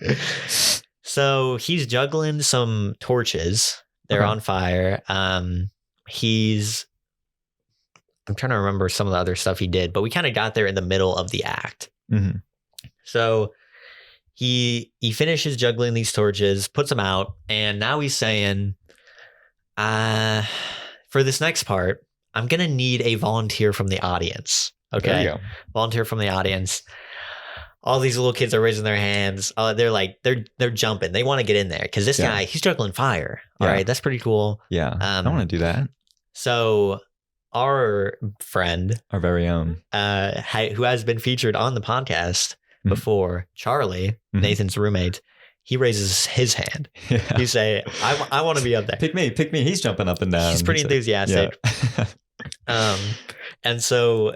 So he's juggling some torches. They're on fire. I'm trying to remember some of the other stuff he did, but we kind of got there in the middle of the act. Mm-hmm. So he finishes juggling these torches, puts them out, and now he's saying, for this next part, I'm going to need a volunteer from the audience. Okay. There you go. Volunteer from the audience. All these little kids are raising their hands. They're like, they're jumping. They want to get in there because this guy, he's juggling fire. All right. That's pretty cool. Yeah. I want to do that. So our friend, our very own, who has been featured on the podcast before, Charlie, Nathan's roommate, he raises his hand. Yeah. You say, I want to be up there. Pick me. He's jumping up and down. He's pretty enthusiastic. Yeah. And so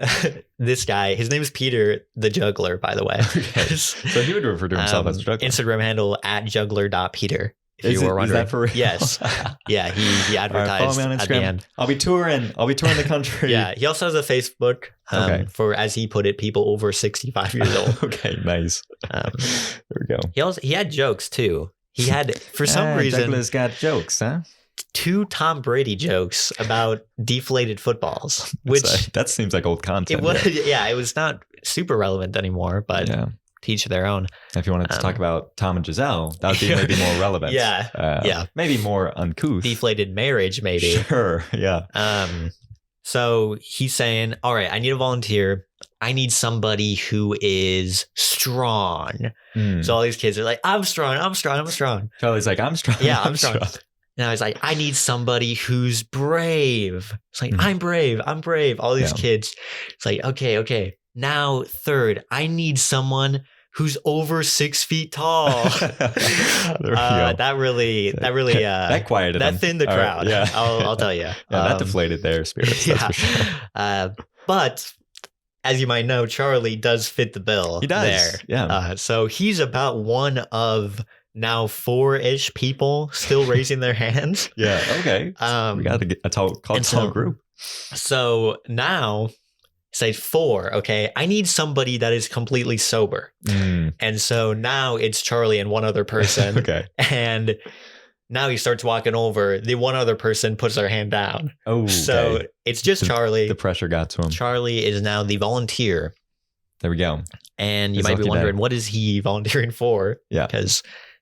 this guy, his name is Peter the Juggler, by the way. Okay. So he would refer to himself as a juggler. Instagram handle @juggler.peter. If you were wondering. Is that for real? Yes. Yeah, he advertised at the end. I'll be touring the country. Yeah, he also has a Facebook for, as he put it, people over 65 years old. Okay, nice. There we go. He had jokes too. He had, for some reason, Juggler's got jokes, huh? 2 Tom Brady jokes about deflated footballs, which that seems like old content. It was, it was not super relevant anymore, but to each their own. If you wanted to talk about Tom and Giselle, that would be maybe more relevant. Maybe more uncouth. Deflated marriage, maybe. Sure, yeah. So he's saying, all right, I need a volunteer. I need somebody who is strong. So all these kids are like, I'm strong. Charlie's like, I'm strong. Yeah, I'm strong. And I was like, I need somebody who's brave. It's like, I'm brave. All these kids. It's like, okay. Now, third, I need someone who's over 6 feet tall. That really that quieted that them. thinned the crowd. Yeah. I'll tell you. Yeah, that deflated their spirits. That's for sure. But as you might know, Charlie does fit the bill. He does. There. Yeah. So he's about one of now 4-ish people still raising their hands. Yeah. Okay. We got a tall group. So now, say 4. Okay, I need somebody that is completely sober. And so now it's Charlie and one other person. Okay. And now he starts walking over. The one other person puts their hand down. Oh. Okay. So it's just Charlie. The pressure got to him. Charlie is now the volunteer. There we go. And you might be wondering, what is he volunteering for? Yeah. Because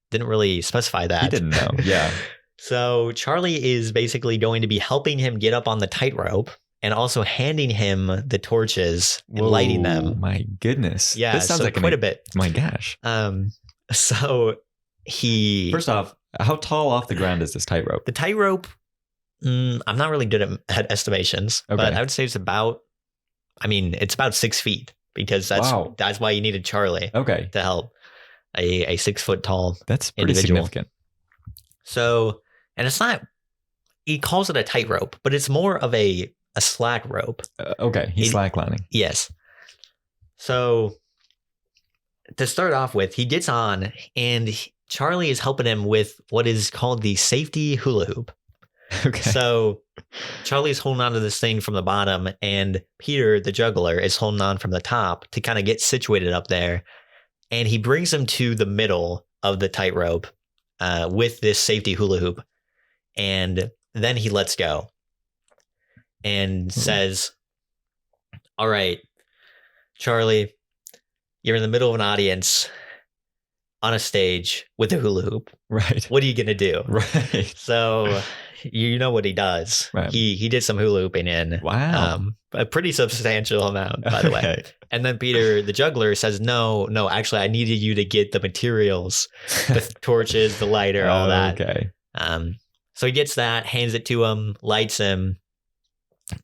didn't really specify that. He didn't know. Yeah. So Charlie is basically going to be helping him get up on the tightrope and also handing him the torches and lighting them. My goodness. Yeah. This sounds like quite a bit. My gosh. So he... First off, how tall off the ground is this tightrope? The tightrope, I'm not really good at estimations, but I would say it's about 6 feet because that's why you needed Charlie to help. A 6 foot tall That's pretty individual. Significant. So, and it's not, he calls it a tightrope, but it's more of a slack rope. Okay, he's slacklining. Yes. So to start off with, he gets on and Charlie is helping him with what is called the safety hula hoop. Okay. So Charlie's holding on to this thing from the bottom and Peter, the juggler, is holding on from the top to kind of get situated up there. And he brings him to the middle of the tightrope with this safety hula hoop. And then he lets go and says, all right, Charlie, you're in the middle of an audience on a stage with a hula hoop. Right. What are you gonna do? Right. So you know what he does. Right. He did some hula hooping in. Wow. A pretty substantial amount, by the way. And then Peter, the juggler, says, no, actually, I needed you to get the materials, the torches, the lighter, all that. Okay. So he gets that, hands it to him, lights him,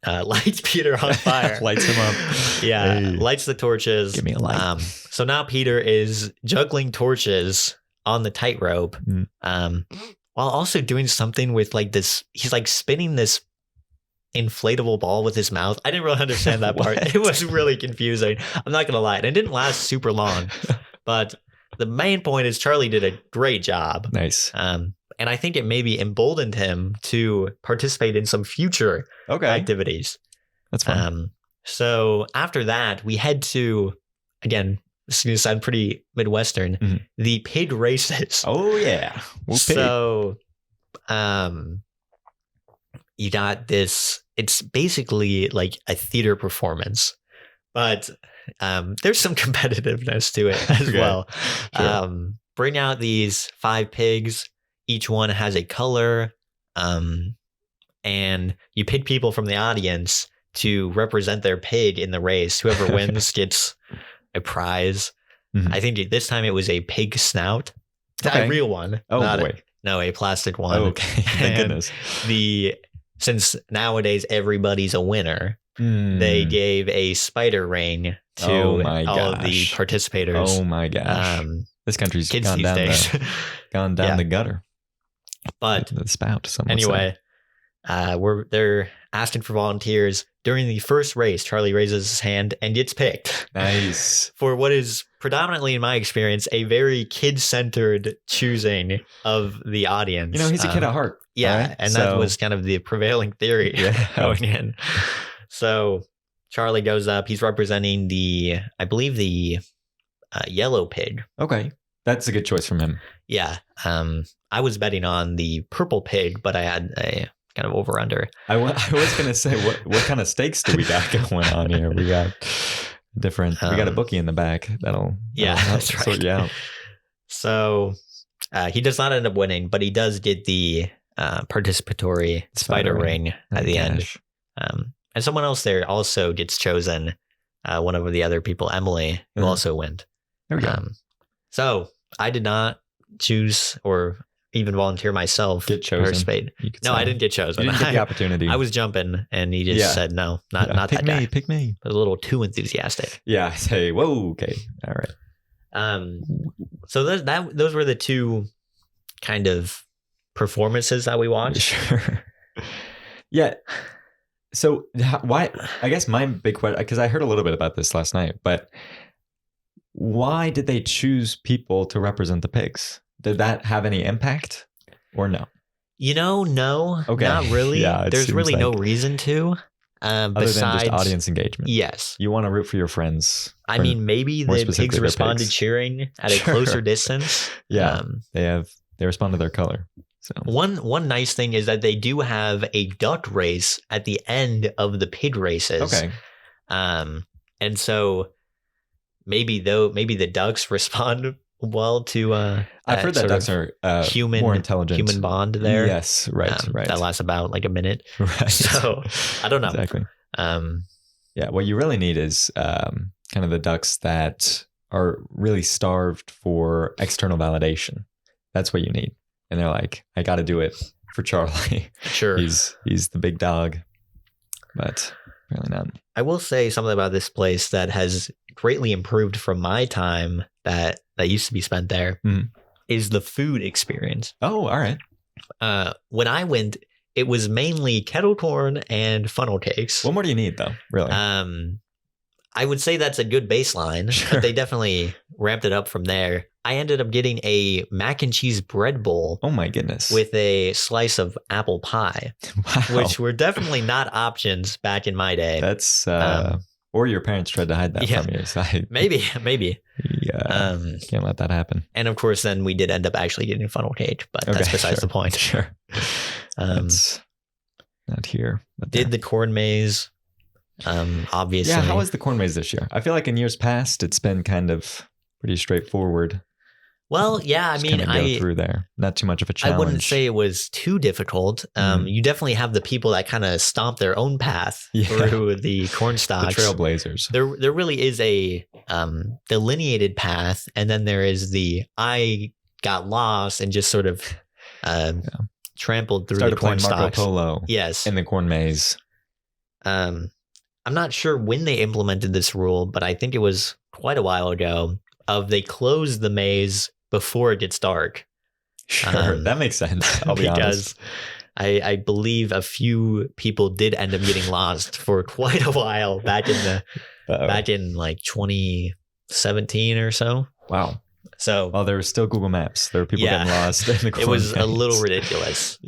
lights Peter on fire. Lights him up. Yeah, Hey. lights the torches. Give me a light. So now Peter is juggling torches on the tightrope, while also doing something with like this. He's like spinning this inflatable ball with his mouth. I didn't really understand that part. It was really confusing. I'm not gonna lie. And it didn't last super long. But the main point is Charlie did a great job. Nice. And I think it maybe emboldened him to participate in some future activities. That's fun. So after that, we head to, again, this is going to sound pretty Midwestern, the pig races. Oh, yeah. So you got this, it's basically like a theater performance, but there's some competitiveness to it as well. Sure. Bring out these 5 pigs. Each one has a color, and you pick people from the audience to represent their pig in the race. Whoever wins gets a prize. I think this time it was a pig snout. A real one. Oh, boy. A plastic one. Okay, thank goodness. Since nowadays everybody's a winner, they gave a spider ring to all of the participators. Oh my gosh. This country's kids gone down the gutter. But the spout. Anyway, they're asking for volunteers. During the first race, Charlie raises his hand and gets picked. Nice. For what is predominantly, in my experience, a very kid-centered choosing of the audience. You know, he's a kid at heart. Yeah, right? and that was kind of the prevailing theory going in. So Charlie goes up. He's representing I believe the yellow pig. Okay. That's a good choice from him. Yeah. I was betting on the purple pig, but I had a kind of over-under. I was going to say, what kind of stakes do we got going on here? We got different. We got a bookie in the back. That'll that's right. Sort you out. So he does not end up winning, but he does get the participatory spider ring at the end. And someone else there also gets chosen. One of the other people, Emily, who also went. There we go. So I did not choose or even volunteer myself to participate. No, I didn't get chosen. You didn't get the opportunity. I was jumping, and he just said, no, not that guy. Pick me. I was a little too enthusiastic. Yeah, I say, whoa, okay, all right. So those were the 2 kind of performances that we watched. Sure. Yeah. So why? I guess my big question, because I heard a little bit about this last night, but why did they choose people to represent the pigs? Did that have any impact or no? No. Okay. Not really. There's really no reason to. Other than just audience engagement. Yes. You want to root for your friends. I mean, maybe the pigs responded cheering at a closer distance. Yeah. They respond to their color. So one nice thing is that they do have a duck race at the end of the pig races. Okay. And so maybe the ducks respond well to I've heard that ducks are more intelligent. Human bond there. Yes, right. That lasts about like a minute. Right. So I don't know. Exactly. Yeah, what you really need is kind of the ducks that are really starved for external validation. That's what you need. And they're like, I got to do it for Charlie. Sure. He's the big dog, but apparently not. I will say something about this place that has greatly improved from my time that used to be spent there is the food experience. Oh, all right. When I went, it was mainly kettle corn and funnel cakes. What more do you need, though? Really? I would say that's a good baseline. Sure. But they definitely ramped it up from there. I ended up getting a mac and cheese bread bowl. Oh my goodness! With a slice of apple pie, which were definitely not options back in my day. That's or your parents tried to hide that from you. So maybe. Yeah, can't let that happen. And of course, then we did end up actually getting funnel cake, but that's besides the point. Sure. That's not here. But did the corn maze. Obviously. Yeah, how was the corn maze this year? I feel like in years past, it's been kind of pretty straightforward. Well, yeah, I Just mean, kinda go through there. Not too much of a challenge. I wouldn't say it was too difficult. You definitely have the people that kind of stomp their own path through the corn stalks. The trailblazers. There really is a delineated path, and then there is the I got lost and just sort of trampled through the corn Marco stalks. Polo. Yes, in the corn maze. I'm not sure when they implemented this rule, but I think it was quite a while ago. They closed the maze before it gets dark. Sure, that makes sense. I'll be honest. I believe a few people did end up getting lost for quite a while back in like 2017 or so. Wow. So there was still Google Maps. There were people getting lost in the corn It was maze. a little ridiculous.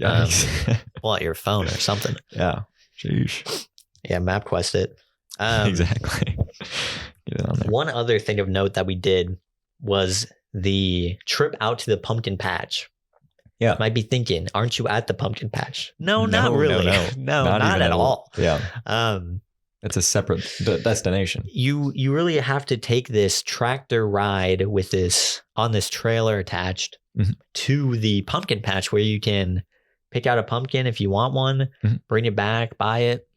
Pull out your phone or something. Yeah. Sheesh. Yeah, MapQuest it. Exactly. Get it on there. One other thing of note that we did was the trip out to the pumpkin patch. Yeah. Might be thinking, aren't you at the pumpkin patch? No, not really. No, not at all. Yeah. It's a separate destination. You really have to take this tractor ride with on this trailer attached to the pumpkin patch where you can pick out a pumpkin if you want one, bring it back, buy it.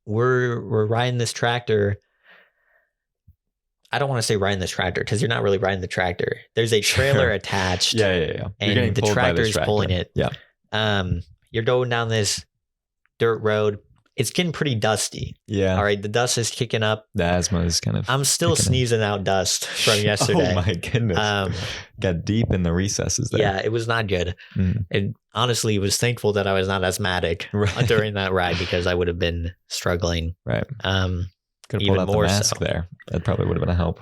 We're riding this tractor. I don't want to say riding this tractor because you're not really riding the tractor. There's a trailer attached. Yeah. And the tractor's pulling it. Yeah. You're going down this dirt road. It's getting pretty dusty. Yeah. All right. The dust is kicking up. The asthma is kind of. I'm still sneezing out dust from yesterday. Oh my goodness. Got deep in the recesses there. Yeah, it was not good. And honestly, was thankful that I was not asthmatic during that ride because I would have been struggling. Right. Could have even pulled out the more mask there. That probably would have been a help.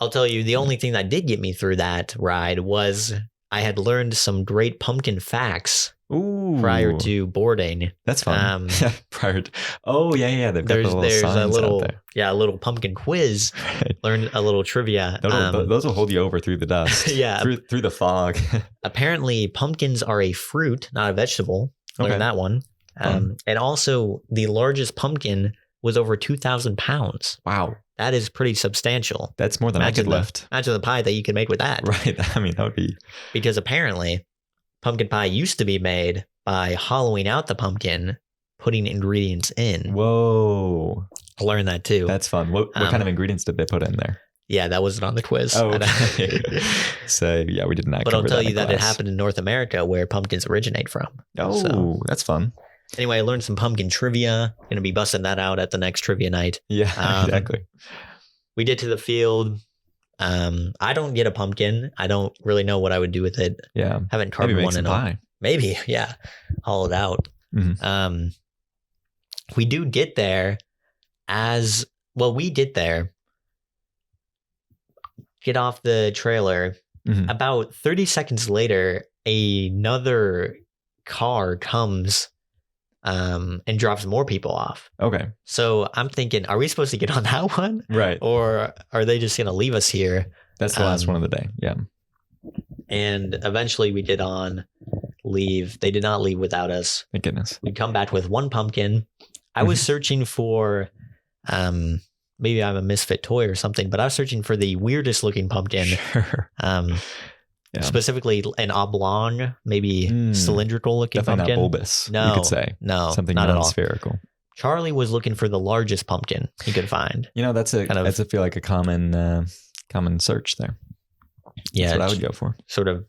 I'll tell you, the only thing that did get me through that ride was I had learned some great pumpkin facts prior to boarding. That's fun. Prior to, they've got the little signs out there. Yeah, a little pumpkin quiz. Right. Learned a little trivia. Those will hold you over through the dust. Yeah. Through the fog. Apparently, pumpkins are a fruit, not a vegetable. Learned that one. And also, the largest pumpkin was over 2,000 pounds. Wow. That is pretty substantial. That's more than I could lift. Imagine the pie that you could make with that. Right. I mean, that would be. Because apparently, pumpkin pie used to be made by hollowing out the pumpkin, putting ingredients in. Whoa. I learned that too. That's fun. What kind of ingredients did they put in there? Yeah, that wasn't on the quiz. Oh, okay. So, yeah, we did not. But I'll tell you that it happened in North America where pumpkins originate from. Oh, that's fun. Anyway, I learned some pumpkin trivia. Going to be busting that out at the next trivia night. Yeah, exactly. We get to the field. I don't get a pumpkin. I don't really know what I would do with it. Yeah. Haven't carved one in a Maybe, yeah. Haul it out. Mm-hmm. We do get there we get there, get off the trailer. Mm-hmm. About 30 seconds later, another car comes and drops more people off. Okay. So I'm thinking, are we supposed to get on that one? Right. Or are they just going to leave us here? That's the last one of the day. Yeah. And eventually we did leave. They did not leave without us. Thank goodness. We come back with one pumpkin. I was searching for, maybe I'm a misfit toy or something, but I was searching for the weirdest looking pumpkin. Sure. Yeah. Specifically an oblong, maybe cylindrical looking definitely pumpkin. Not bulbous, no, you could say. No, something not at all. Spherical. Charlie was looking for the largest pumpkin he could find. That's I feel like a common search there. Yeah, that's what I would go for. Sort of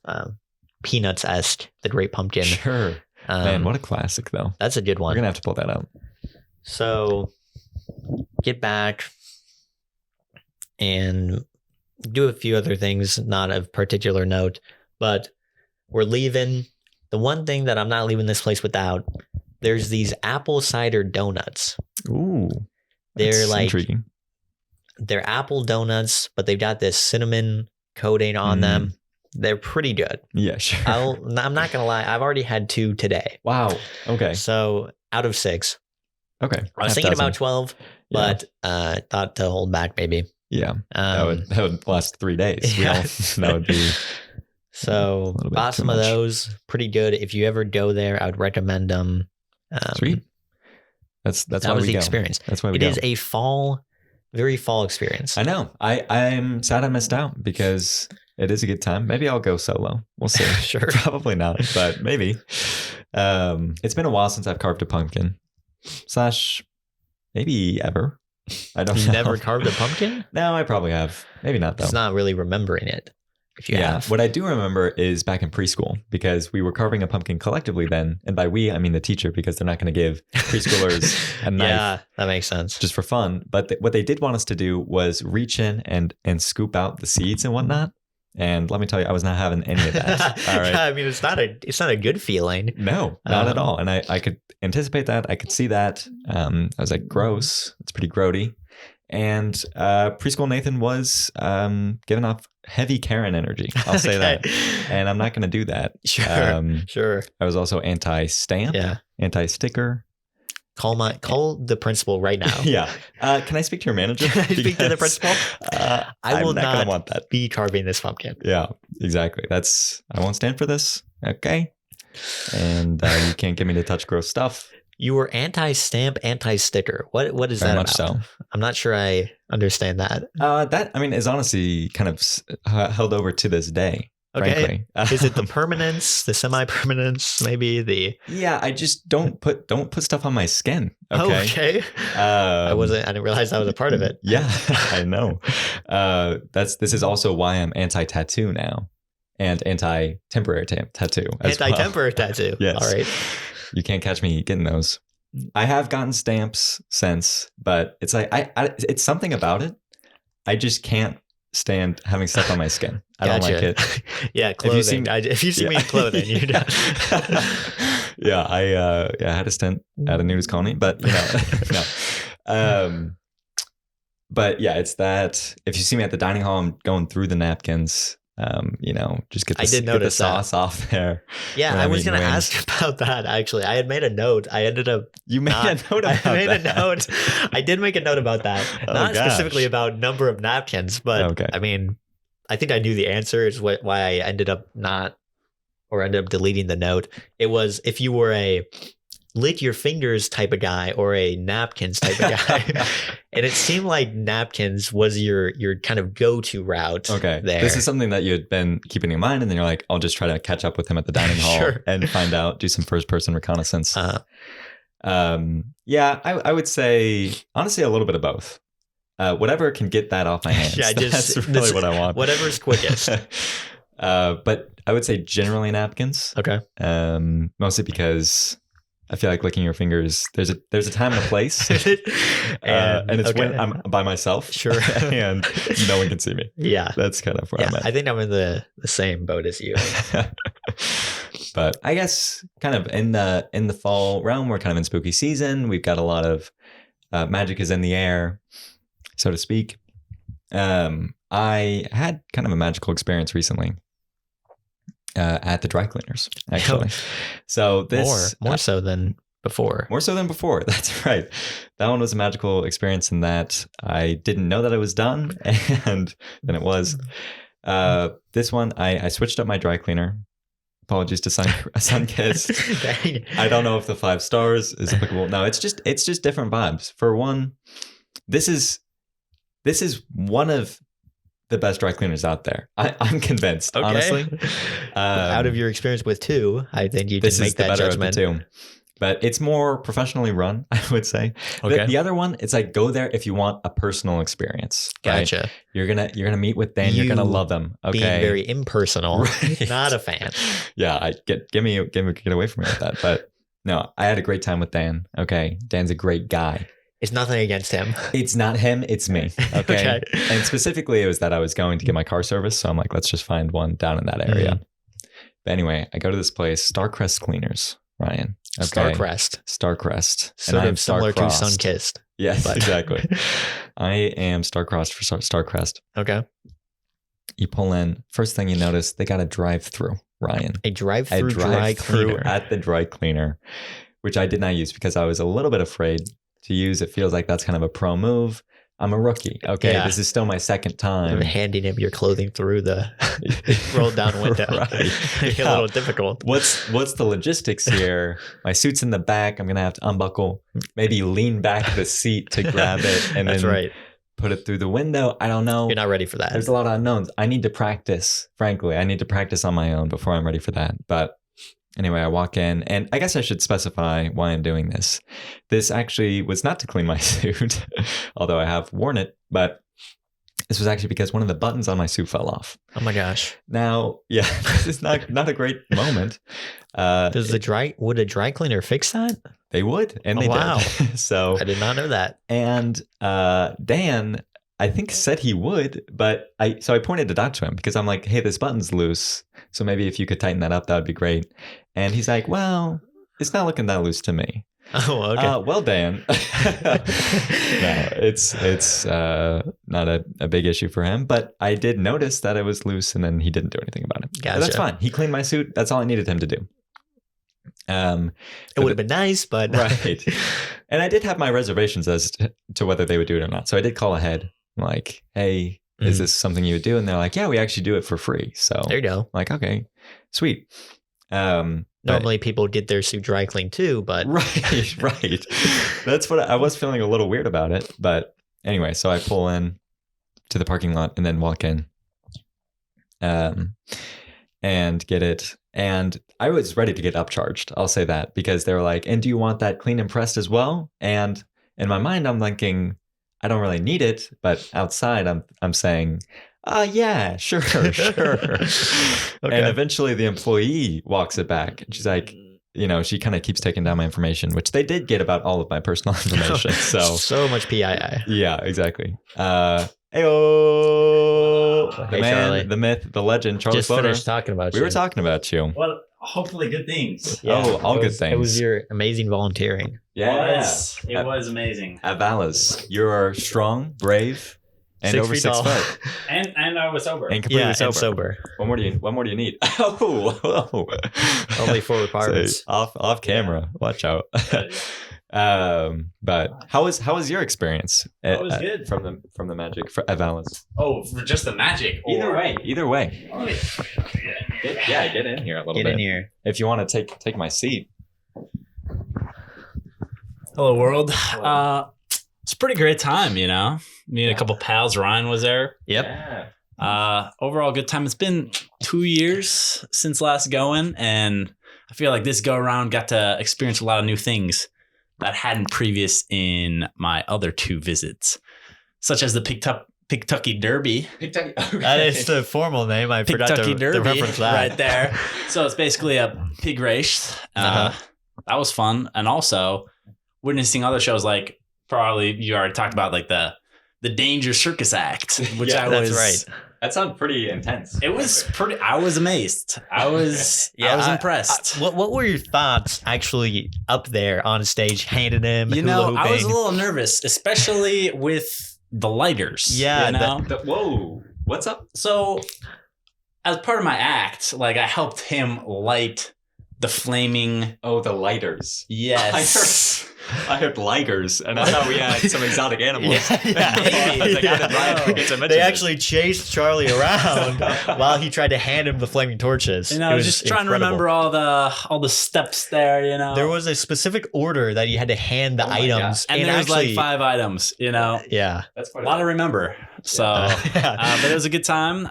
Peanuts-esque, the Great Pumpkin. Sure. Man, what a classic though. That's a good one. We're gonna have to pull that out. So get back and do a few other things, not of particular note, but we're leaving. The one thing that I'm not leaving this place without, there's these apple cider donuts. Ooh. They're like intriguing. They're apple donuts, but they've got this cinnamon coating on them. They're pretty good. Yeah, sure. I'm not gonna lie, I've already had 2 today. Wow. Okay. So out of 6. Okay. I was thinking about 12, but thought to hold back maybe. Yeah. That would last 3 days. Yeah. That would be so bought some of those. Pretty good. If you ever go there, I would recommend them. Sweet. That's That why was we the go. experience. That's why we It go. is a very fall experience. I know. I'm sad I missed out because it is a good time. Maybe I'll go solo. We'll see. Sure. Probably not, but maybe. It's been a while since I've carved a pumpkin. / maybe ever. I don't know. You never carved a pumpkin? No, I probably have. Maybe not though. It's not really remembering it. If you have. What I do remember is back in preschool because we were carving a pumpkin collectively then. And by we, I mean the teacher, because they're not going to give preschoolers a knife. Yeah, that makes sense. Just for fun. But what they did want us to do was reach in and scoop out the seeds and whatnot. And let me tell you, I was not having any of that. All right. I mean, it's not a good feeling. No, not at all. And I could anticipate that. I could see that. I was like, gross. It's pretty grody. And preschool Nathan was giving off heavy Karen energy. I'll say that. And I'm not going to do that. Sure. Sure. I was also anti-stamp, anti-sticker. Call the principal right now. Yeah. Can I speak to your manager? Can I speak to the principal? I will not want that. be carving this pumpkin. Yeah, exactly. I won't stand for this. Okay. And you can't get me to touch gross stuff. You were anti-stamp, anti-sticker. What is Very that much about? so. I'm not sure I understand that. That, I mean, is honestly kind of held over to this day. Okay. Frankly. Is it the permanence, the semi-permanence, maybe the? Yeah, I just don't put stuff on my skin. Okay. Okay. I didn't realize that was a part of it. Yeah, I know. This is also why I'm anti-tattoo now, and anti-temporary tattoo. Anti-temporary tattoo. Yes. All right. You can't catch me getting those. I have gotten stamps since, but it's like it's something about it. I just can't stand having stuff on my skin. I don't like it. Yeah, clothing. If you see me in clothing, you're done. Yeah, I had a stint at a nudist colony, but no. But yeah, it's that. If you see me at the dining hall, I'm going through the napkins. Just get the sauce off there. Yeah, I was going to ask about that, actually. I had made a note. I ended up... You made a note about that? I made a note. I did make a note about that. Not specifically about number of napkins, but I mean, I think I knew the answer is why I ended up deleting the note. It was if you were a lick your fingers type of guy or a napkins type of guy. And it seemed like napkins was your kind of go-to route. Okay. There. This is something that you had been keeping in mind, and then you're like, I'll just try to catch up with him at the dining hall and find out, do some first-person reconnaissance. Yeah, I would say, honestly, a little bit of both. Whatever can get that off my hands. Yeah, that's really what I want. Whatever's quickest. But I would say generally napkins. Okay. Mostly because I feel like licking your fingers, there's a time and a place. and it's when I'm by myself. Sure. And no one can see me. Yeah. That's kind of where I'm at. I think I'm in the same boat as you. But I guess kind of in the fall realm, we're kind of in spooky season. We've got a lot of magic is in the air, so to speak. I had kind of a magical experience recently. At the dry cleaners, actually. So this more so than before. More so than before. That's right. That one was a magical experience in that I didn't know that it was done, and then it was. This one, I switched up my dry cleaner. Apologies to Sunkist. I don't know if the 5 stars is applicable. No, it's just different vibes. For one, this is one of the best dry cleaners out there. I'm convinced, honestly. Out of your experience with 2, I think you can make that judgment. Too. But it's more professionally run, I would say. Okay. The other one, it's like go there if you want a personal experience. Gotcha. Right? You're gonna meet with Dan. You're gonna love them. Okay. Being very impersonal. Right. Not a fan. Yeah, get away from me with that. But no, I had a great time with Dan. Okay, Dan's a great guy. It's nothing against him. It's not him, it's me. Okay. And specifically, it was that I was going to get my car service. So I'm like, let's just find one down in that area. But anyway, I go to this place, Starcrest Cleaners, Ryan. Okay. Starcrest. Sort of similar to Sunkist. Yes, exactly. I am star-crossed for Starcrest. Okay. You pull in, first thing you notice, they got a drive-through, Ryan. A drive-through dry cleaner. At the dry cleaner, which I did not use because I was a little bit afraid to use. It feels like that's kind of a pro move. I'm a rookie. Okay, Yeah. this is still my second I'm time. handing him your clothing through the rolled down window. Right. A little difficult. What's the logistics here? My suit's in the back. I'm gonna have to unbuckle, maybe lean back the seat to grab it, and That's then right. put it through the window. I don't know. You're not ready for that. There's a lot of unknowns. I need to practice. Frankly, I need to practice on my own before I'm ready for that. But anyway, I walk in, and I guess I should specify why I'm doing this. This actually was not to clean my suit, although I have worn it, but this was actually because one of the buttons on my suit fell off. Oh my gosh. Now, yeah, this is not a great moment. Would a dry cleaner fix that? They would, and Oh, they wow. did. So I did not know that. And Dan, I think, said he would, but I pointed it out to him because I'm like, hey, this button's loose. So maybe if you could tighten that up, that would be great. And he's like, well, it's not looking that loose to me. Oh, okay. Well, Dan. No, it's not a big issue for him, but I did notice that it was loose, and then he didn't do anything about it. Gotcha. But that's fine. He cleaned my suit. That's all I needed him to do. It would have been nice, but right. And I did have my reservations as to whether they would do it or not. So I did call ahead. I'm like, hey, is this something you would do? And they're like, yeah, we actually do it for free. So there you go. I'm like, okay, sweet. Normally people get their suit dry cleaned too, but right. That's what I was feeling a little weird about it. But anyway, so I pull in to the parking lot and then walk in and get it. And I was ready to get upcharged. I'll say that, because they were like, and do you want that clean and pressed as well? And in my mind, I'm thinking, I don't really need it. But outside, I'm saying, yeah, sure. Okay. And eventually the employee walks it back. And she's like, she kind of keeps taking down my information, which they did get about all of my personal information. So much PII. Yeah, exactly. Heyo. Hey, Charlie. The myth, the legend, Charlie Just Floater. finished talking about you. We were talking about you. Well, hopefully good things. All good things. It was your amazing volunteering. It was amazing. At Vala's, you're strong, brave, and 6 over feet 6 tall. foot. And I was sober. And completely And sober. What more do you need? Only 4 requirements. So, off camera. Watch out. But how was your experience? It was good from the magic at Vala's. Oh, for just the magic. Either way. Oh, Get in here a little bit. Get in here. If you want to take my seat. Hello, world. It's a pretty great time, Me and a couple pals. Ryan was there. Yep. Yeah. Overall good time. It's been 2 years since last going, and I feel like this go around got to experience a lot of new things that hadn't previous in my other 2 visits, such as the Kentucky Derby. That is the formal name. I forgot Kentucky to Derby reference that. right there. So it's basically a pig race. That was fun, and also witnessing other shows like probably you already talked about, like the Danger Circus Act, which That's right. That sounded pretty intense. It was pretty. I was amazed. I was impressed. What were your thoughts actually up there on stage, handing him? I was a little nervous, especially with the lighters. Yeah. Whoa, what's up? So, as part of my act, like I helped him light the flaming. Oh, the lighters. Yes. I heard ligers, and I thought we had some exotic animals. They actually chased Charlie around while he tried to hand him the flaming torches. I was just trying to remember all the steps there. There was a specific order that you had to hand the items, and there was like 5 items. Yeah, that's a lot to remember. So, but it was a good time.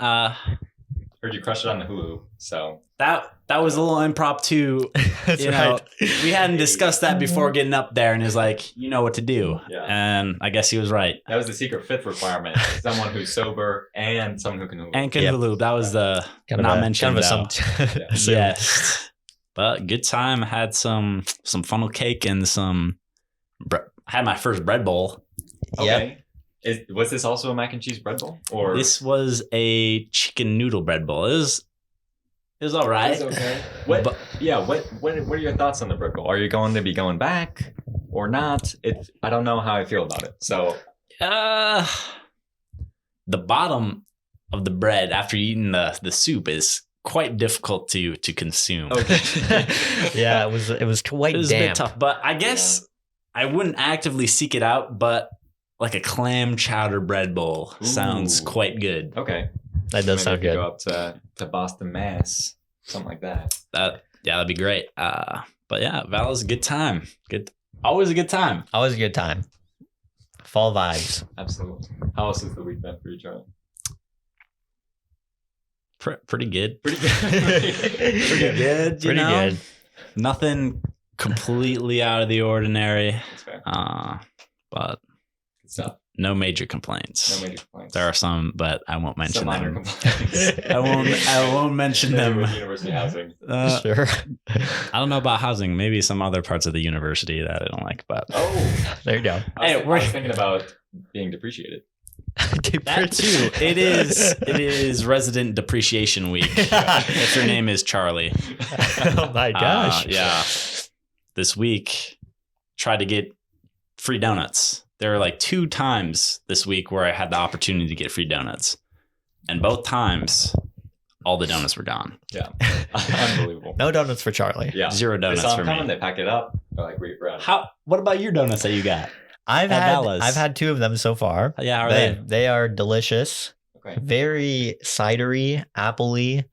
Heard you crushed it on the hula, so that was a little impromptu. Right. We hadn't discussed that before getting up there, and he was like, "You know what to do," Yeah. And I guess he was right. That was the secret 5th requirement: someone who's sober and someone who can hula. And can hula. That was the not mentioned. Yes, but good time. I had some funnel cake and some. I had my first bread bowl. Okay. Was this also a mac and cheese bread bowl, or this was a chicken noodle bread bowl? It was all right. It's okay. What are your thoughts on the bread bowl? Are you going to be going back or not? I don't know how I feel about it. So, the bottom of the bread after eating the soup is quite difficult to consume. Okay. Yeah, it was quite It was damp. a bit tough, but I guess I wouldn't actively seek it out, but like a clam chowder bread bowl. Sounds Ooh. quite good. Okay. That does Maybe sound we could good. Go up to Boston, Mass. Something like that. That'd be great. But yeah, Vala's a good time. Always a good time. Always a good time. Fall vibes. Absolutely. How else has the week been for you, Charlie? Pretty good. Pretty good. Pretty good. Pretty good. Nothing completely out of the ordinary. That's fair. But Good stuff. no major complaints. No major complaints. There are some, but I won't mention some minor them. complaints. I won't mention them. With university housing. Sure. I don't know about housing. Maybe some other parts of the university that I don't like, but Oh, There you go. I was thinking about being depreciated. that too. It is resident depreciation week. If your name is Charlie. Oh my gosh. Yeah. This week, tried to get free donuts. There were like 2 times this week where I had the opportunity to get free donuts. And both times, all the donuts were gone. Yeah. Unbelievable. No donuts for Charlie. Yeah. 0 donuts They saw for them coming, me. they pack it up. They're like, we're out of here. What about your donuts that you got? I've At had Vala's. 2 of them so far. Yeah, how are they? They are delicious. Okay. Very cidery, appley.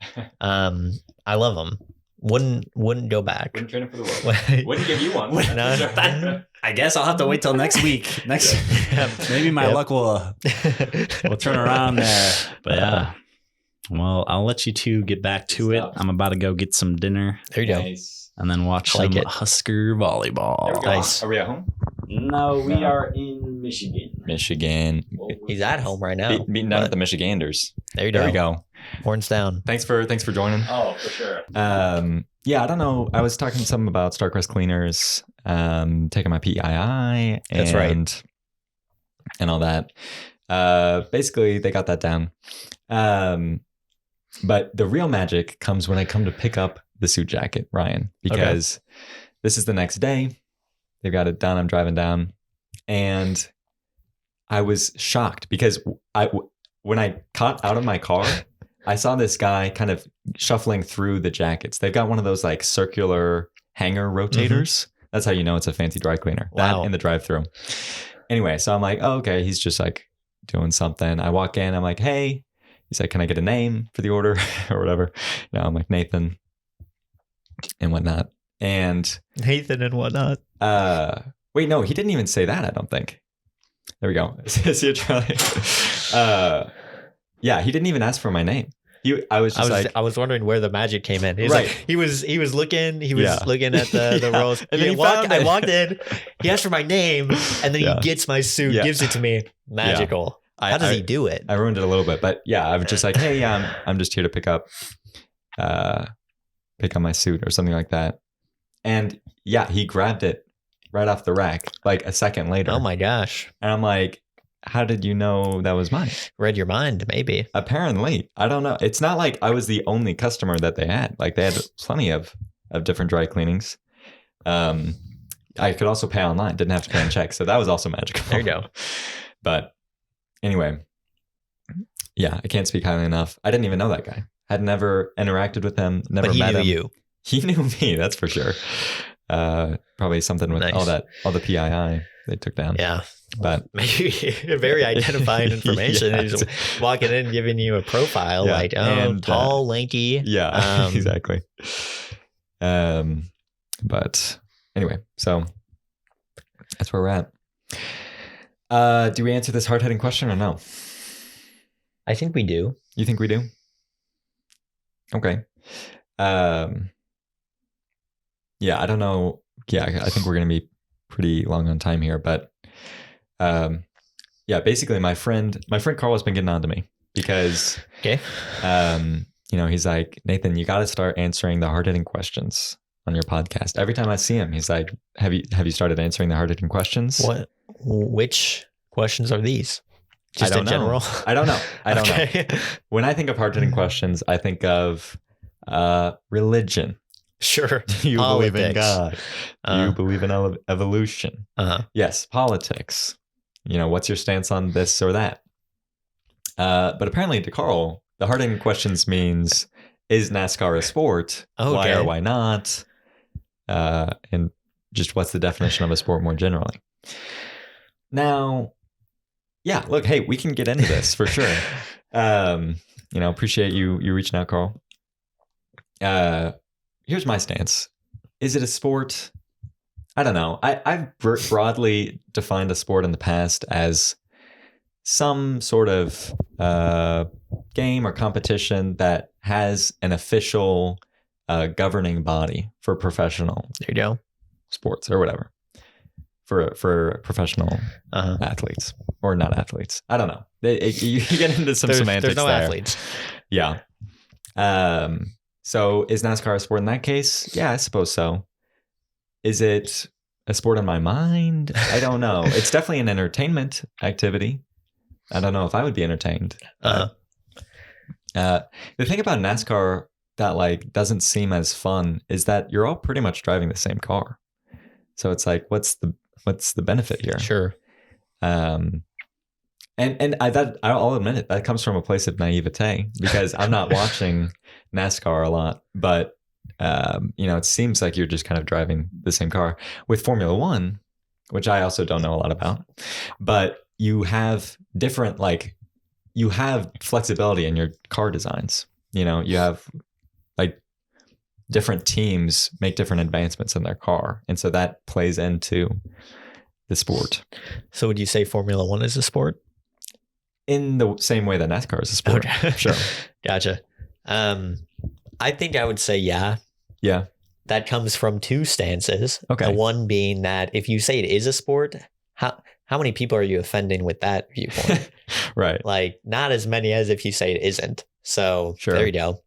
I love them. Wouldn't go back. Wouldn't trade it for the world. Wouldn't give you one. No. I guess I'll have to wait till next week. Maybe my Yep. luck will turn around there. But yeah. Well, I'll let you 2 get back to it. I'm about to go get some dinner There you go. Nice. and then watch Like some it. Husker volleyball. There we go. Nice. Are we at home? No, we are in Michigan. Michigan. He's at home right now. Beating down at the Michiganders. There you go. There we go. Horns down. Thanks for joining. Oh, for sure. Yeah, I don't know. I was talking to some about StarCrest cleaners, taking my PII and, That's right. and all that. Basically, they got that down. But the real magic comes when I come to pick up the suit jacket, Ryan, because this is the next day. They've got it done. I'm driving down, and I was shocked because when I got out of my car, I saw this guy kind of shuffling through the jackets. They've got one of those like circular hanger rotators. That's how you know it's a fancy dry cleaner. Wow. That in the drive-through. Anyway, so I'm like, oh, okay, he's just like doing something. I walk in, I'm like, hey. He's like, can I get a name for the order or whatever? No, I'm like, Nathan and whatnot. And Nathan and whatnot. wait, no, he didn't even say that, I don't think. There we go. See you, Charlie. Yeah, he didn't even ask for my name. I was wondering where the magic came in. He's Right. like, he was looking at the Yeah. rolls. And then I walked in, he asked for my name, and then Yeah. he gets my suit, Yeah. gives it to me. Magical. How does he do it? I ruined it a little bit, but yeah, I was just like, hey, I'm just here to pick up my suit or something like that. And yeah, he grabbed it right off the rack like a second later. Oh my gosh. And I'm like, how did you know that was mine? Read your mind, maybe. Apparently. I don't know. It's not like I was the only customer that they had. Like they had plenty of different dry cleanings. I could also pay online. Didn't have to pay in check. So that was also magical. There you go. But anyway, yeah, I can't speak highly enough. I didn't even know that guy. Had never interacted with him. Never But he met knew him. you. He knew me. That's for sure. Probably something with Nice. all the PII they took down. Yeah. But Maybe very identifying information. Yeah. He's walking in, giving you a profile, Yeah. like, And, tall, lanky. yeah, exactly. But anyway, so that's where we're at. Do we answer this hard-hitting question or no? I think we do. You think we do? Okay. Yeah, I don't know. Yeah, I think we're going to be pretty long on time here, but yeah, basically my friend Carl has been getting on to me because Okay. He's like, Nathan, you got to start answering the hard-hitting questions on your podcast. Every time I see him, he's like, have you started answering the hard-hitting questions? Which questions are these? I don't in know. general? I don't know. I don't know. Okay. When I think of hard-hitting questions, I think of religion. Sure. Do you believe in Politics. God? Do you believe in evolution? Uh-huh. Yes, politics. What's your stance on this or that? But apparently to Carl, the hard-hitting questions means, is NASCAR a sport? Okay. Why or why not? And just what's the definition of a sport more generally? Now, Yeah, look, hey, we can get into this for sure. Appreciate you reaching out, Carl. Here's my stance. Is it a sport? I don't know. I've broadly defined a sport in the past as some sort of game or competition that has an official governing body for professional There you go. sports or whatever. For professional athletes or not athletes. I don't know. You get into some semantics There's no there. athletes. Yeah. So is NASCAR a sport in that case? Yeah, I suppose so. Is it a sport in my mind? I don't know. It's definitely an entertainment activity. I don't know if I would be entertained. The thing about NASCAR that like doesn't seem as fun is that you're all pretty much driving the same car. So it's like, what's the benefit here? Sure. And I'll admit it, that comes from a place of naivete because I'm not watching NASCAR a lot, but it seems like you're just kind of driving the same car. With Formula One, which I also don't know a lot about, but you have different, like, you have flexibility in your car designs. You have like different teams make different advancements in their car, and so that plays into the sport. So would you say Formula One is a sport? In the same way that NASCAR is a sport. Okay. Sure. Gotcha. I think I would say yeah. Yeah. That comes from two stances. Okay. The one being that if you say it is a sport, how many people are you offending with that viewpoint? Right. Like, not as many as if you say it isn't. So Sure. there you go.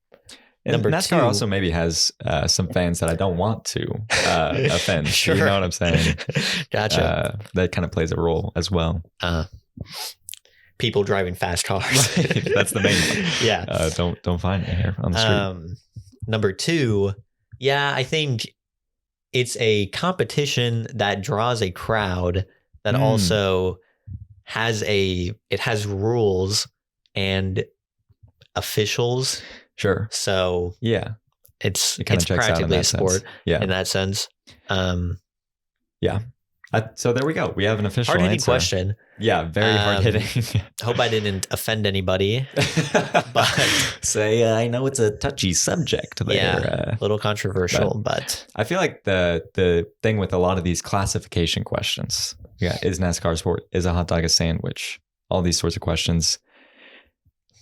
And Number NASCAR two, also maybe has some fans that I don't want to offend. Sure. You know what I'm saying? Gotcha. That kind of plays a role as well. People driving fast cars. Right. That's the main one. Yeah. Don't find me here on the street. Number two, yeah, I think it's a competition that draws a crowd that also has rules and officials. Sure. So yeah, it's it kind of checks out in practically that a sport sense. Yeah. in that sense. Yeah. So there we go. We have an official Hard-hitting answer. question. Yeah, very hard hitting. Hope I didn't offend anybody. But say I know it's a touchy subject there. Yeah, a little controversial, but I feel like the thing with a lot of these classification questions, is NASCAR a sport? Is a hot dog a sandwich? All these sorts of questions.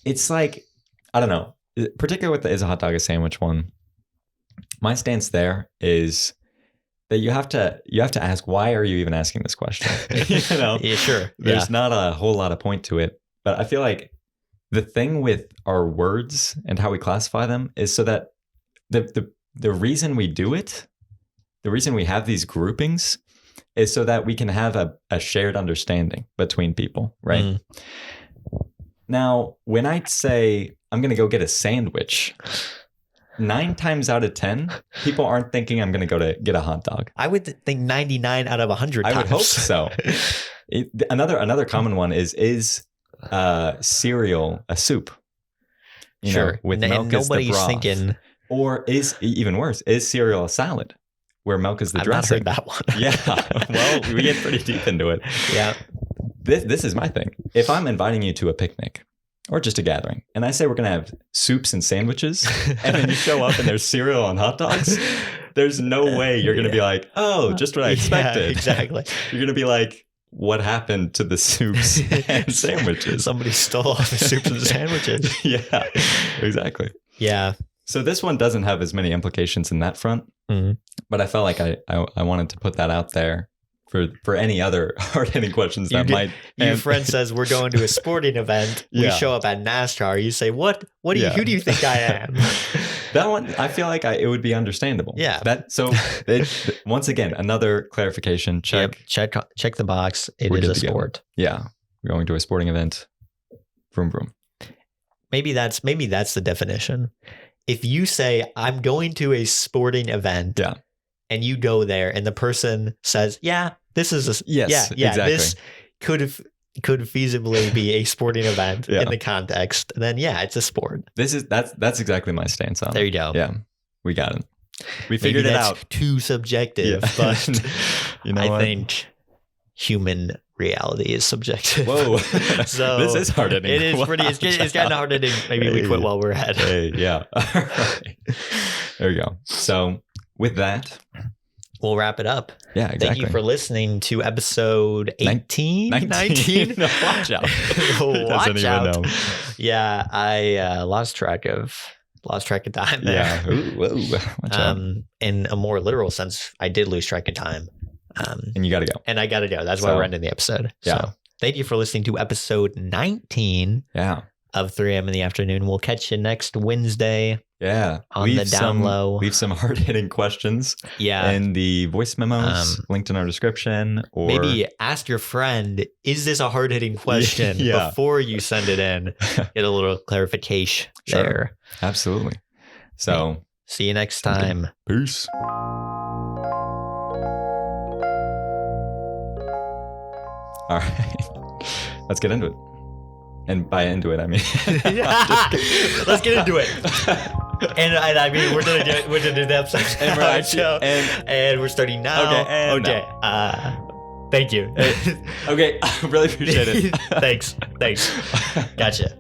It's like, I don't know, particularly with the is a hot dog a sandwich one. My stance there is that you have to ask, why are you even asking this question? Yeah, sure. There's not a whole lot of point to it, but I feel like the thing with our words and how we classify them is so that the reason we do it, the reason we have these groupings is so that we can have a shared understanding between people, right? Now, when I say I'm going to go get a sandwich, 9 times out of 10, people aren't thinking I'm going to go to get a hot dog. I would think 99 out of 100 times. I would hope so. Another common one is cereal a soup? Sure. With and milk as the nobody's broth. thinking. Or is, even worse, is cereal a salad where milk is the I've not dressing? heard that one. Yeah. Well, we get pretty deep into it. Yeah. This is my thing. If I'm inviting you to a picnic or just a gathering, and I say we're going to have soups and sandwiches, and then you show up and there's cereal and hot dogs, there's no way you're going to be like, oh, just what I expected. Yeah, exactly. You're going to be like, what happened to the soups and sandwiches? Somebody stole all the soups and sandwiches. Yeah, exactly. Yeah. So this one doesn't have as many implications in that front, but I felt like I wanted to put that out there for any other hard-hitting questions that might. Your friend says we're going to a sporting event. We show up at NASCAR. You say, "What? Who do you think I am?" That one, I feel like it would be understandable. Yeah. Once again, anotthe clarification. Check. Yep, check the box. It We're is a good to go. sport. Yeah, we're going to a sporting event. Vroom vroom. Maybe that's the definition. If you say I'm going to a sporting event, and you go there, and the person says, "Yeah, this is exactly. This could feasibly be a sporting event in the context," then it's a sport. That's exactly my stance on it. There you go. Yeah, we got it. We figured it out. Too subjective, but you know I think human reality is subjective. Whoa. So this is hard hitting. It is pretty. It's kind of hard hitting. Maybe we quit while we're ahead. Hey, yeah. All right. There you go. So with that, we'll wrap it up. yeah, exactly. Thank you for listening to episode 18. 19. No, watch out. Watch out. Yeah, I lost track of time there. Yeah. Ooh, whoa. Watch out. In a more literal sense, I did lose track of time. And you got to go. And I got to go. That's why we're ending the episode. Yeah. So thank you for listening to episode 19 of 3 a.m. in the afternoon. We'll catch you next Wednesday. Yeah. On the down low. Leave some hard hitting questions. Yeah. In the voice memos linked in our description. Or maybe ask your friend, is this a hard hitting question? Before you send it in? Get a little clarification there. Absolutely. So see you next time. Peace. All right. Let's get into it. And by into it, I mean. Let's get into it. And I mean, we're gonna do the episode. And we're actually, and we're starting now. Okay. Thank you. Okay. I really appreciate it. Thanks. Gotcha.